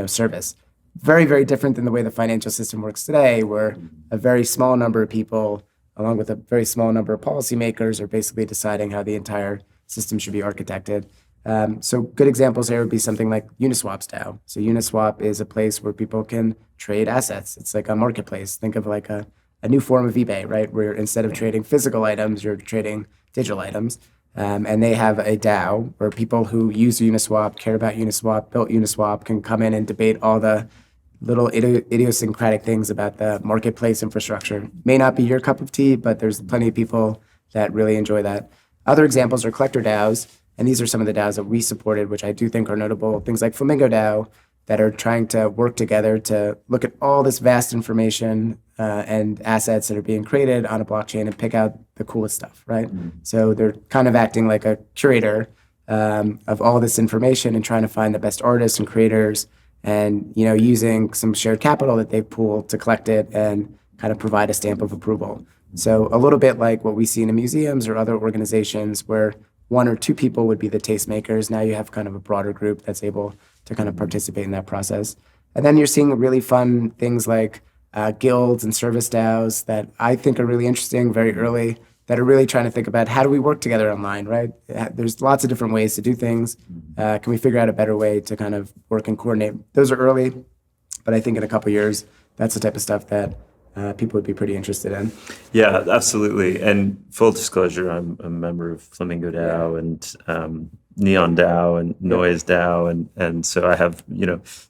service. Very, very different than the way the financial system works today, where a very small number of people, along with a very small number of policymakers, are basically deciding how the entire system should be architected. So good examples here would be something like Uniswap's DAO. So Uniswap is a place where people can trade assets. It's like a marketplace. Think of like a new form of eBay, right? Where instead of trading physical items, you're trading digital items. And they have a DAO where people who use Uniswap, care about Uniswap, built Uniswap, can come in and debate all the little idiosyncratic things about the marketplace infrastructure. May not be your cup of tea, but there's plenty of people that really enjoy that. Other examples are collector DAOs, and these are some of the DAOs that we supported, which I do think are notable. Things like FlamingoDAO that are trying to work together to look at all this vast information and assets that are being created on a blockchain and pick out the coolest stuff, right? So they're kind of acting like a curator of all this information and trying to find the best artists and creators, and using some shared capital that they've pooled to collect it and kind of provide a stamp of approval. So a little bit like what we see in museums or other organizations where 1 or 2 people would be the tastemakers. Now you have kind of a broader group that's able to kind of participate in that process. And then you're seeing really fun things like guilds and service DAOs that I think are really interesting very early, that are really trying to think about how do we work together online, right? There's lots of different ways to do things. Can we figure out a better way to kind of work and coordinate? Those are early, but I think in a couple of years, that's the type of stuff that people would be pretty interested in. Yeah, absolutely. And full disclosure, I'm a member of FlamingoDAO and Neon DAO and Noise DAO, and so I have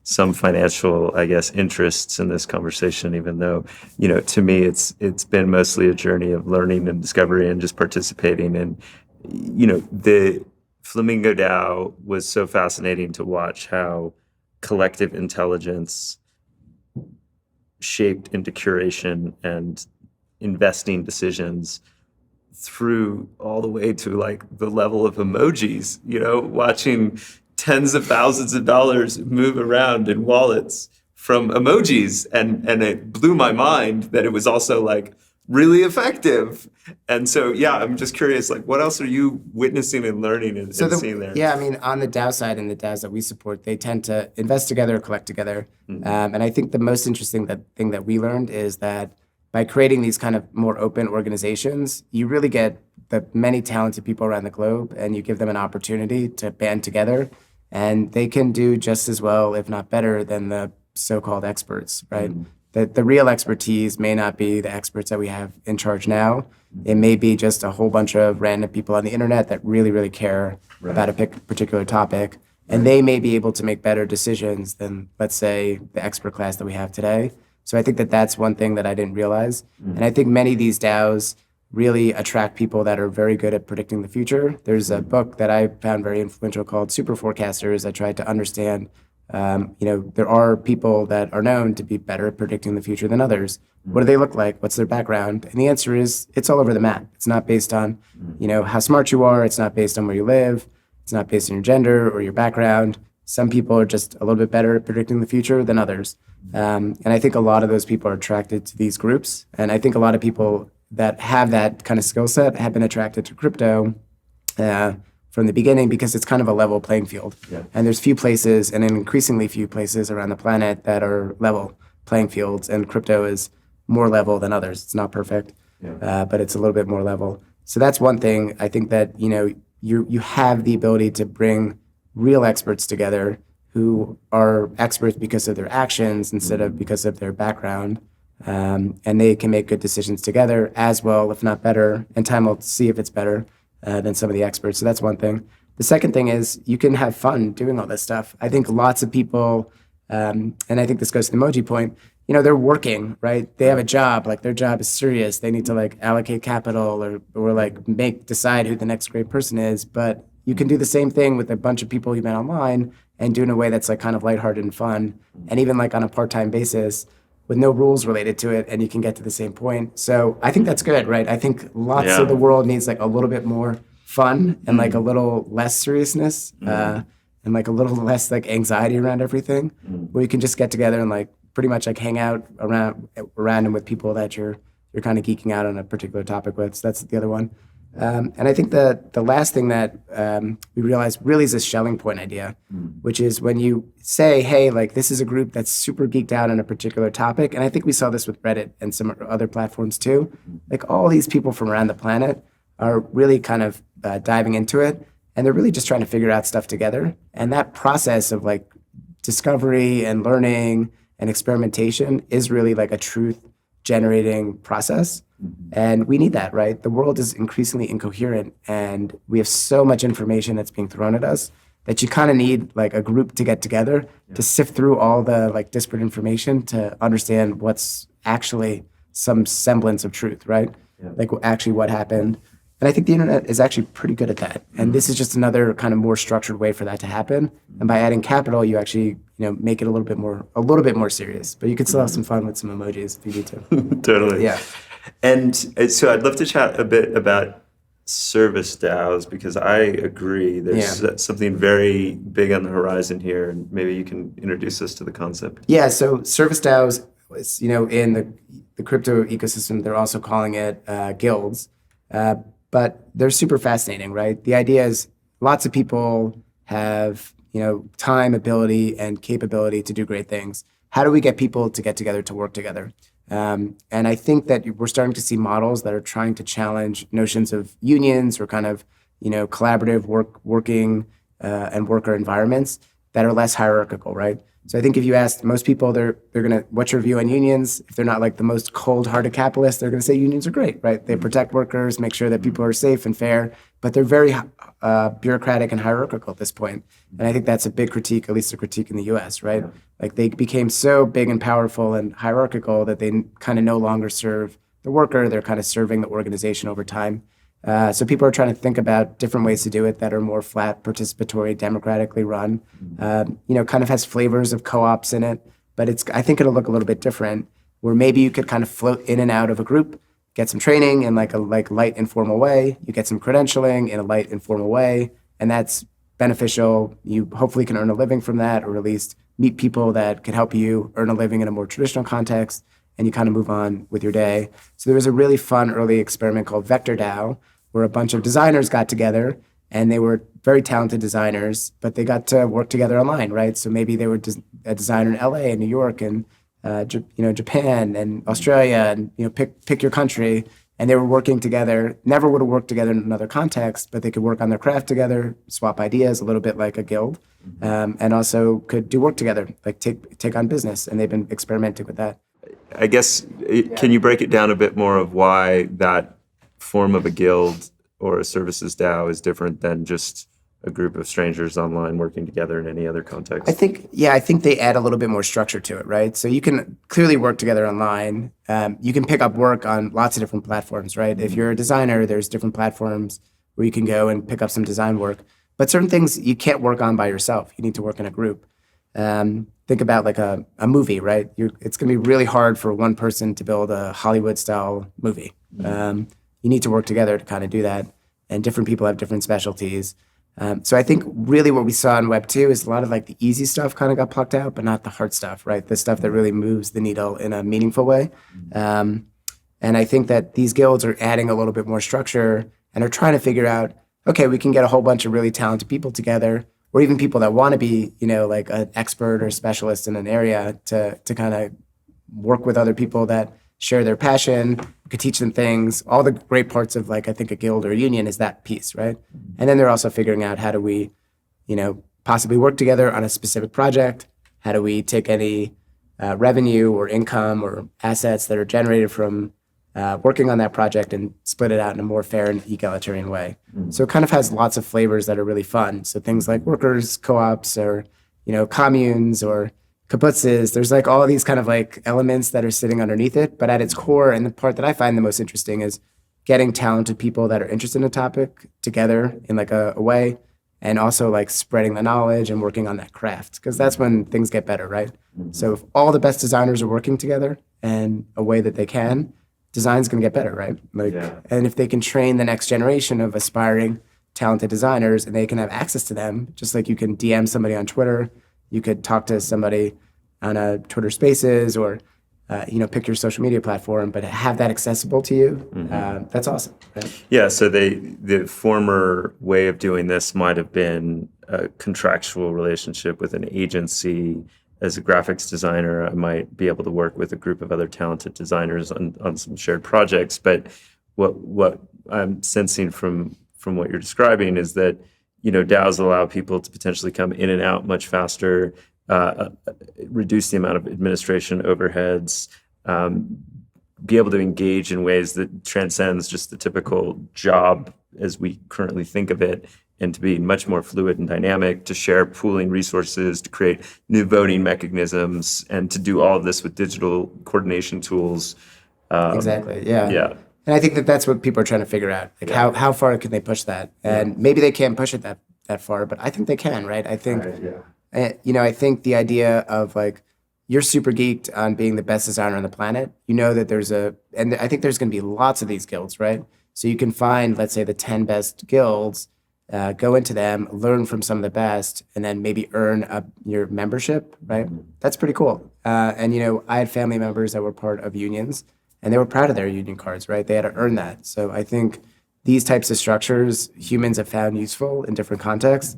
some financial, I guess, interests in this conversation. Even though to me it's been mostly a journey of learning and discovery and just participating. And the FlamingoDAO was so fascinating to watch how collective intelligence shaped into curation and investing decisions through all the way to like the level of emojis, watching tens of thousands of dollars move around in wallets from emojis. And it blew my mind that it was also like really effective. And so, yeah, I'm just curious, like, what else are you witnessing and learning and seeing there? Yeah, I mean, on the DAO side and the DAOs that we support, they tend to invest together, collect together. And I think the most interesting thing that we learned is that by creating these kind of more open organizations, you really get the many talented people around the globe, and you give them an opportunity to band together, and they can do just as well, if not better, than the so-called experts, right? The real expertise may not be the experts that we have in charge now. It may be just a whole bunch of random people on the internet that really, really care about a particular topic, and they may be able to make better decisions than, let's say, the expert class that we have today. So I think that that's one thing that I didn't realize. And I think many of these DAOs really attract people that are very good at predicting the future. There's a book that I found very influential called Super Forecasters that tried to understand, there are people that are known to be better at predicting the future than others. What do they look like? What's their background? And the answer is it's all over the map. It's not based on, how smart you are. It's not based on where you live. It's not based on your gender or your background. Some people are just a little bit better at predicting the future than others. And I think a lot of those people are attracted to these groups. And I think a lot of people that have that kind of skill set have been attracted to crypto from the beginning because it's kind of a level playing field. Yeah. And there's few places, and increasingly few places around the planet that are level playing fields. And crypto is more level than others. It's not perfect, but it's a little bit more level. So that's one thing. I think that, you have the ability to bring real experts together who are experts because of their actions instead of because of their background. And they can make good decisions together as well, if not better. And time will see if it's better than some of the experts. So that's one thing. The second thing is you can have fun doing all this stuff. I think lots of people, and I think this goes to the emoji point, they're working, right? They have a job, like their job is serious. They need to like allocate capital or like decide who the next great person is. But you can do the same thing with a bunch of people you met online and do it in a way that's like kind of lighthearted and fun. And even like on a part-time basis with no rules related to it, and you can get to the same point. So I think that's good, right? I think lots of the world needs like a little bit more fun and like a little less seriousness and like a little less like anxiety around everything, where you can just get together and like pretty much like hang out around and with people that you're kind of geeking out on a particular topic with. So that's the other one. And I think the last thing that we realized really is this shelling point idea, which is when you say, hey, like this is a group that's super geeked out on a particular topic. And I think we saw this with Reddit and some other platforms too. Like all these people from around the planet are really kind of diving into it. And they're really just trying to figure out stuff together. And that process of like discovery and learning and experimentation is really like a truth generating process. And we need that, right? The world is increasingly incoherent and we have so much information that's being thrown at us that you kind of need like a group to get together to sift through all the like disparate information to understand what's actually some semblance of truth, right? Like actually what happened. And I think the internet is actually pretty good at that. And this is just another kind of more structured way for that to happen. And by adding capital, you actually, make it a little bit more serious. But you can still have some fun with some emojis if you need to. Totally. Yeah. And so I'd love to chat a bit about service DAOs, because I agree there's something very big on the horizon here. And maybe you can introduce us to the concept. Yeah. So service DAOs, in the crypto ecosystem, they're also calling it guilds. But they're super fascinating, right? The idea is lots of people have, time, ability, and capability to do great things. How do we get people to get together to work together? And I think that we're starting to see models that are trying to challenge notions of unions or kind of, collaborative working and worker environments that are less hierarchical, right? So I think if you ask most people, they're gonna, what's your view on unions? If they're not like the most cold-hearted capitalists, they're gonna say unions are great, right? They protect workers, make sure that people are safe and fair, but they're very bureaucratic and hierarchical at this point. And I think that's a big critique, at least a critique in the US, right? Like they became so big and powerful and hierarchical that they kind of no longer serve the worker, they're kind of serving the organization over time. So people are trying to think about different ways to do it that are more flat, participatory, democratically run. Kind of has flavors of co-ops in it, but I think it'll look a little bit different. Where maybe you could kind of float in and out of a group, get some training in like a light informal way. You get some credentialing in a light informal way, and that's beneficial. You hopefully can earn a living from that, or at least meet people that can help you earn a living in a more traditional context. And you kind of move on with your day. So there was a really fun early experiment called Vector DAO, where a bunch of designers got together, and they were very talented designers, but they got to work together online, right? So maybe they were a designer in LA and New York and Japan and Australia, and pick your country, and they were working together. Never would have worked together in another context, but they could work on their craft together, swap ideas, a little bit like a guild, and also could do work together, like take on business. And they've been experimenting with that. I guess, can you break it down a bit more of why that form of a guild or a services DAO is different than just a group of strangers online working together in any other context? I think they add a little bit more structure to it, right? So you can clearly work together online. You can pick up work on lots of different platforms, right? If you're a designer, there's different platforms where you can go and pick up some design work. But certain things you can't work on by yourself. You need to work in a group. Think about like a movie, right? It's going to be really hard for one person to build a Hollywood-style movie. You need to work together to kind of do that. And different people have different specialties. So I think really what we saw in Web 2 is a lot of like the easy stuff kind of got plucked out, but not the hard stuff, right? The stuff that really moves the needle in a meaningful way. And I think that these guilds are adding a little bit more structure and are trying to figure out, okay, we can get a whole bunch of really talented people together, or even people that want to be, like an expert or specialist in an area to kind of work with other people that share their passion, could teach them things. All the great parts of like, I think a guild or a union is that piece, right? And then they're also figuring out how do we, possibly work together on a specific project? How do we take any revenue or income or assets that are generated from working on that project and split it out in a more fair and egalitarian way. So it kind of has lots of flavors that are really fun. So things like workers co-ops or, communes or kibbutzes, there's like all of these kind of like elements that are sitting underneath it. But at its core, and the part that I find the most interesting is getting talented people that are interested in a topic together in like a way, and also like spreading the knowledge and working on that craft, because that's when things get better, right? So if all the best designers are working together in a way that they can, design's going to get better, right? And if they can train the next generation of aspiring talented designers and they can have access to them, just like you can DM somebody on Twitter, you could talk to somebody on a Twitter Spaces or pick your social media platform, but have that accessible to you. That's awesome. Right? Yeah. So the former way of doing this might have been a contractual relationship with an agency. As a graphics designer, I might be able to work with a group of other talented designers on some shared projects. But what I'm sensing from what you're describing is that, DAOs allow people to potentially come in and out much faster, reduce the amount of administration overheads, be able to engage in ways that transcends just the typical job as we currently think of it, and to be much more fluid and dynamic, to share pooling resources, to create new voting mechanisms, and to do all of this with digital coordination tools. Exactly. Yeah. Yeah. And I think that that's what people are trying to figure out. Like how far can they push that? And maybe they can't push it that far, but I think they can, right? I think, I think the idea of like, you're super geeked on being the best designer on the planet. That and I think there's going to be lots of these guilds, right? So you can find, let's say, the 10 best guilds, go into them, learn from some of the best, and then maybe earn your membership, right? That's pretty cool. And I had family members that were part of unions, and they were proud of their union cards, right? They had to earn that. So I think these types of structures humans have found useful in different contexts.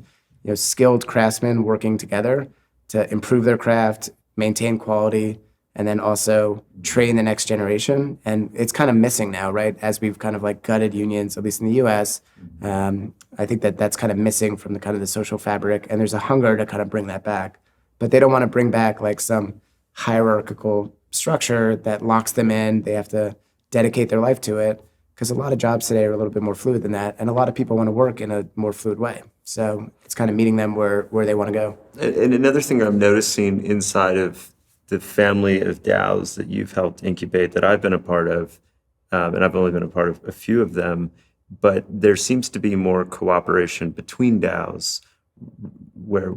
Skilled craftsmen working together to improve their craft, maintain quality, and then also train the next generation. And it's kind of missing now, right? As we've kind of like gutted unions, at least in the US, I think that's kind of missing from the kind of the social fabric. And there's a hunger to kind of bring that back. But they don't want to bring back like some hierarchical structure that locks them in. They have to dedicate their life to it, because a lot of jobs today are a little bit more fluid than that. And a lot of people want to work in a more fluid way. So it's kind of meeting them where they want to go. And another thing I'm noticing inside of the family of DAOs that you've helped incubate that I've been a part of, and I've only been a part of a few of them, but there seems to be more cooperation between DAOs, where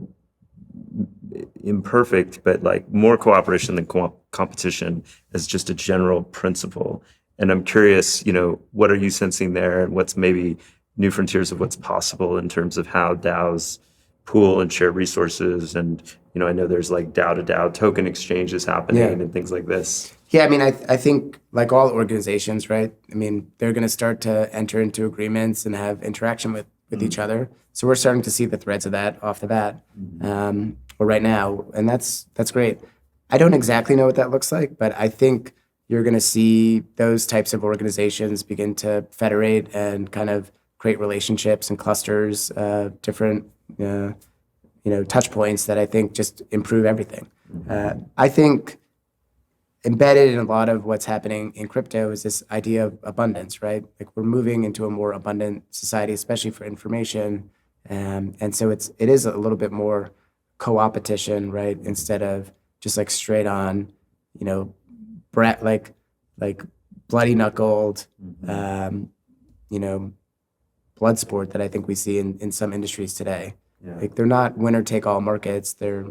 imperfect, but like more cooperation than competition as just a general principle. And I'm curious, what are you sensing there, and what's maybe new frontiers of what's possible in terms of how DAOs pool and share resources? And, I know there's like DAO to DAO token exchanges happening and things like this. Yeah, I mean, I think like all organizations, right? I mean, they're going to start to enter into agreements and have interaction with each other. So we're starting to see the threads of that off the bat, or right now, and that's great. I don't exactly know what that looks like, but I think you're going to see those types of organizations begin to federate and kind of create relationships and clusters, different touch points that I think just improve everything. I think embedded in a lot of what's happening in crypto is this idea of abundance, right? Like we're moving into a more abundant society, especially for information. And so it is a little bit more co-opetition, right? Instead of just like straight on, like bloody knuckled, blood sport that I think we see in some industries today. Yeah. Like they're not winner take all markets. They're,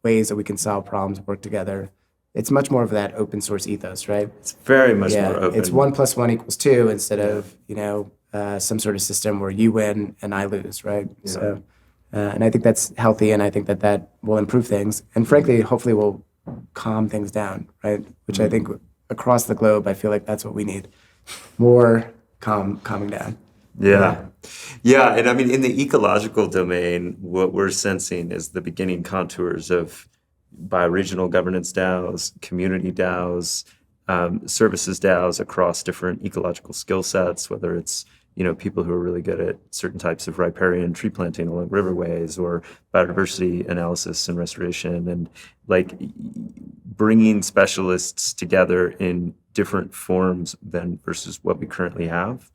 ways that we can solve problems, work together. It's much more of that open source ethos, right? It's very much more open. It's 1 + 1 = 2 instead of, some sort of system where you win and I lose, right? Yeah. So, and I think that's healthy, and I think that will improve things. And frankly, hopefully will calm things down, right? Which I think across the globe, I feel like that's what we need. More calming down. Yeah. And I mean, in the ecological domain, what we're sensing is the beginning contours of bioregional governance DAOs, community DAOs, services DAOs across different ecological skill sets, whether it's, people who are really good at certain types of riparian tree planting along riverways, or biodiversity analysis and restoration. And like bringing specialists together in different forms than versus what we currently have.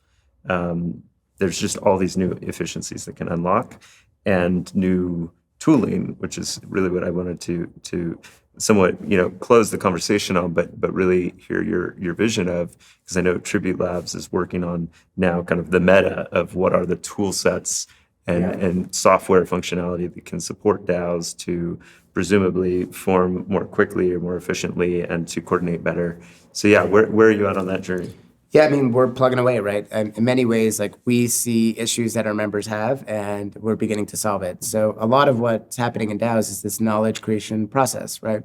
There's just all these new efficiencies that can unlock, and new tooling, which is really what I wanted to somewhat, close the conversation on, but really hear your vision of, because I know Tribute Labs is working on now kind of the meta of what are the tool sets and software functionality that can support DAOs to presumably form more quickly or more efficiently and to coordinate better. So yeah, where are you at on that journey? Yeah, I mean, we're plugging away, right? And in many ways, like we see issues that our members have, and we're beginning to solve it. So a lot of what's happening in DAOs is this knowledge creation process, right?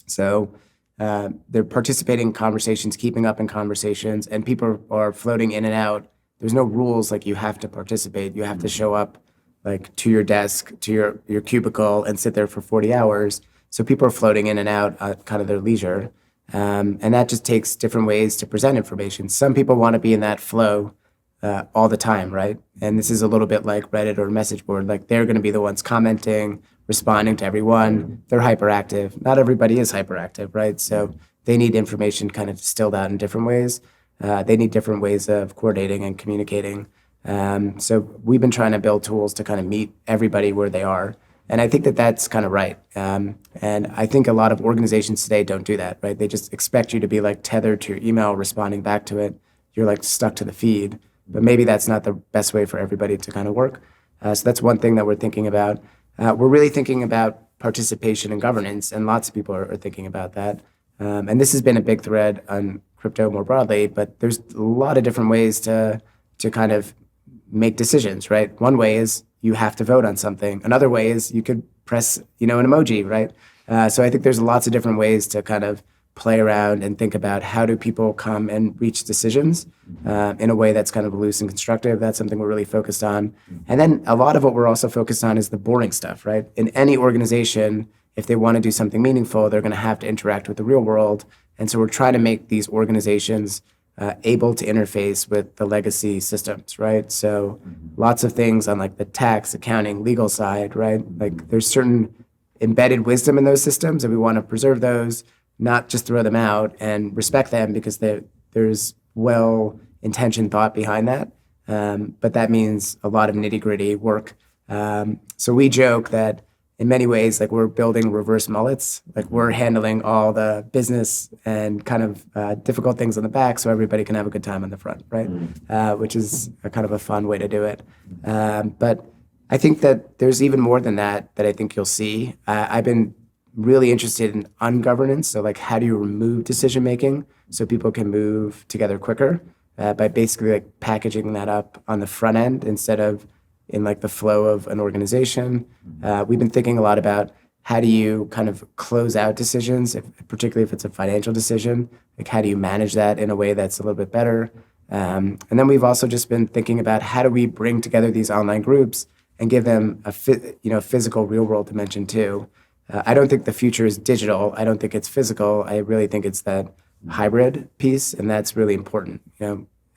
So they're participating in conversations, keeping up in conversations, and people are floating in and out. There's no rules like you have to participate. You have to show up like to your desk, to your cubicle, and sit there for 40 hours. So people are floating in and out at kind of their leisure. And that just takes different ways to present information. Some people want to be in that flow all the time, right? And this is a little bit like Reddit or message board. Like they're going to be the ones commenting, responding to everyone. They're hyperactive. Not everybody is hyperactive, right? So they need information kind of distilled out in different ways. They need different ways of coordinating and communicating. So we've been trying to build tools to kind of meet everybody where they are. And I think that that's kind of right. And I think a lot of organizations today don't do that, right? They just expect you to be like tethered to your email, responding back to it. You're like stuck to the feed. But maybe that's not the best way for everybody to kind of work. So that's one thing that we're thinking about. We're really thinking about participation and governance, and lots of people are thinking about that. And this has been a big thread on crypto more broadly, but there's a lot of different ways to kind of make decisions, right? One way is you have to vote on something. Another way is you could press, an emoji, right? So I think there's lots of different ways to kind of play around and think about how do people come and reach decisions in a way that's kind of loose and constructive. That's something we're really focused on. And then a lot of what we're also focused on is the boring stuff, right? In any organization, if they want to do something meaningful, they're going to have to interact with the real world. And so we're trying to make these organizations able to interface with the legacy systems, right? So lots of things on like the tax, accounting, legal side, right? Like there's certain embedded wisdom in those systems, and we want to preserve those, not just throw them out, and respect them because there's well-intentioned thought behind that. But that means a lot of nitty-gritty work. So we joke that in many ways, like we're building reverse mullets, like we're handling all the business and kind of difficult things on the back so everybody can have a good time on the front, right? Which is a kind of a fun way to do it. But I think that there's even more than that I think you'll see. I've been really interested in ungovernance. So like how do you remove decision-making so people can move together quicker by basically like packaging that up on the front end instead of in like the flow of an organization. We've been thinking a lot about how do you kind of close out decisions, particularly if it's a financial decision, like how do you manage that in a way that's a little bit better? And then we've also just been thinking about how do we bring together these online groups and give them a physical real world dimension too. I don't think the future is digital. I don't think it's physical. I really think it's that hybrid piece, and that's really important.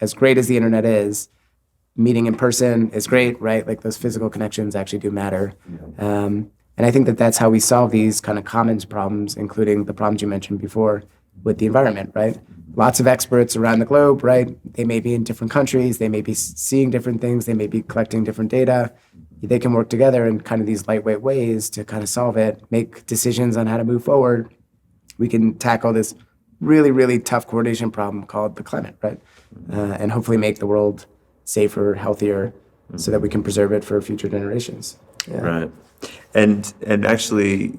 As great as the internet is, meeting in person is great, right? Like those physical connections actually do matter. And I think that that's how we solve these kind of commons problems, including the problems you mentioned before with the environment, right? Lots of experts around the globe, right? They may be in different countries. They may be seeing different things. They may be collecting different data. They can work together in kind of these lightweight ways to kind of solve it, make decisions on how to move forward. We can tackle this really, really tough coordination problem called the climate, right? And hopefully make the world safer, healthier, so that we can preserve it for future generations. Yeah. Right. And actually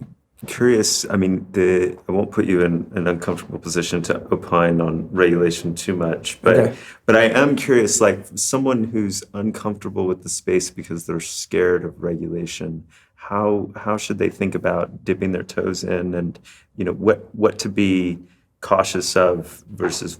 curious, I mean, I won't put you in an uncomfortable position to opine on regulation too much, but I am curious, like someone who's uncomfortable with the space because they're scared of regulation, how should they think about dipping their toes in, and what to be cautious of versus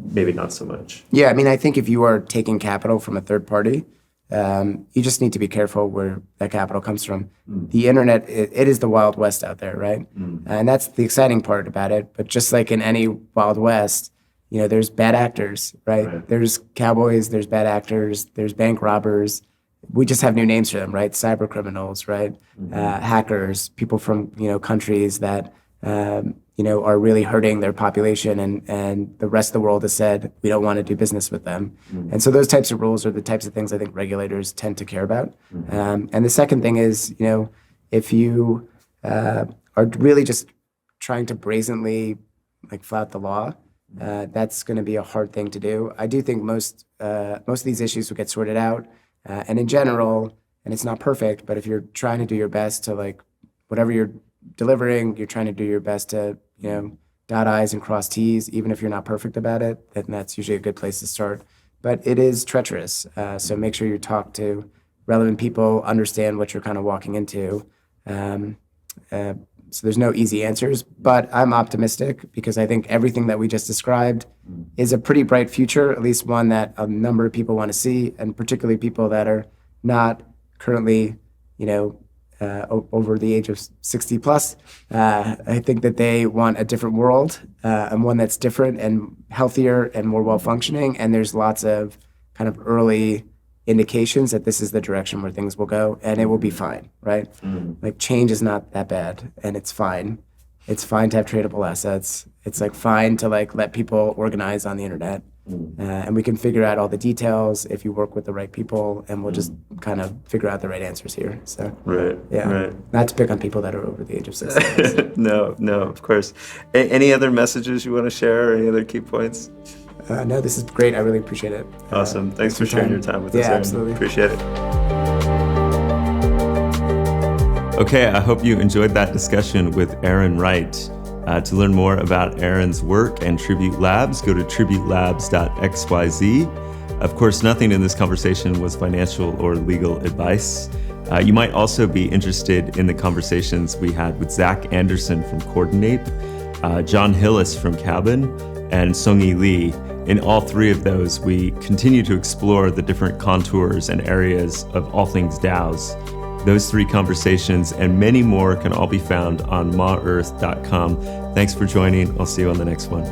maybe not so much? Yeah, I mean, I think if you are taking capital from a third party, you just need to be careful where that capital comes from. The internet, it is the Wild West out there, right? And that's the exciting part about it. But just like in any Wild West, there's bad actors, right? There's cowboys, there's bad actors, there's bank robbers. We just have new names for them, right? Cyber criminals, right? Hackers, people from countries that are really hurting their population, and the rest of the world has said we don't want to do business with them. And so those types of rules are the types of things I think regulators tend to care about. And the second thing is, if you are really just trying to brazenly flout the law, that's going to be a hard thing to do. I do think most of these issues will get sorted out, and in general, and it's not perfect, but if you're trying to do your best to whatever you're delivering, you're trying to do your best to dot I's and cross T's, even if you're not perfect about it, then that's usually a good place to start. But it is treacherous, so make sure you talk to relevant people, understand what you're kind of walking into. So there's no easy answers, but I'm optimistic because I think everything that we just described is a pretty bright future, at least one that a number of people want to see, and particularly people that are not currently, over the age of 60 plus. I think that they want a different world, and one that's different and healthier and more well-functioning, and there's lots of kind of early indications that this is the direction where things will go, and it will be fine, right? Change is not that bad, and it's fine. It's fine to have tradable assets. It's fine to let people organize on the internet, and we can figure out all the details if you work with the right people, and we'll just kind of figure out the right answers here. So right. Not to pick on people that are over the age of 60. No, of course. Any other messages you want to share, or any other key points? No, this is great. I really appreciate it. Awesome. Thanks for sharing your time with us, Aaron. Absolutely. Appreciate it. Okay, I hope you enjoyed that discussion with Aaron Wright. To learn more about Aaron's work and Tribute Labs, go to tributelabs.xyz. Of course, nothing in this conversation was financial or legal advice. You might also be interested in the conversations we had with Zach Anderson from Coordinate, John Hillis from Cabin, and Songi Lee. In all three of those, we continue to explore the different contours and areas of all things DAOs. Those three conversations and many more can all be found on maearth.com. Thanks for joining. I'll see you on the next one.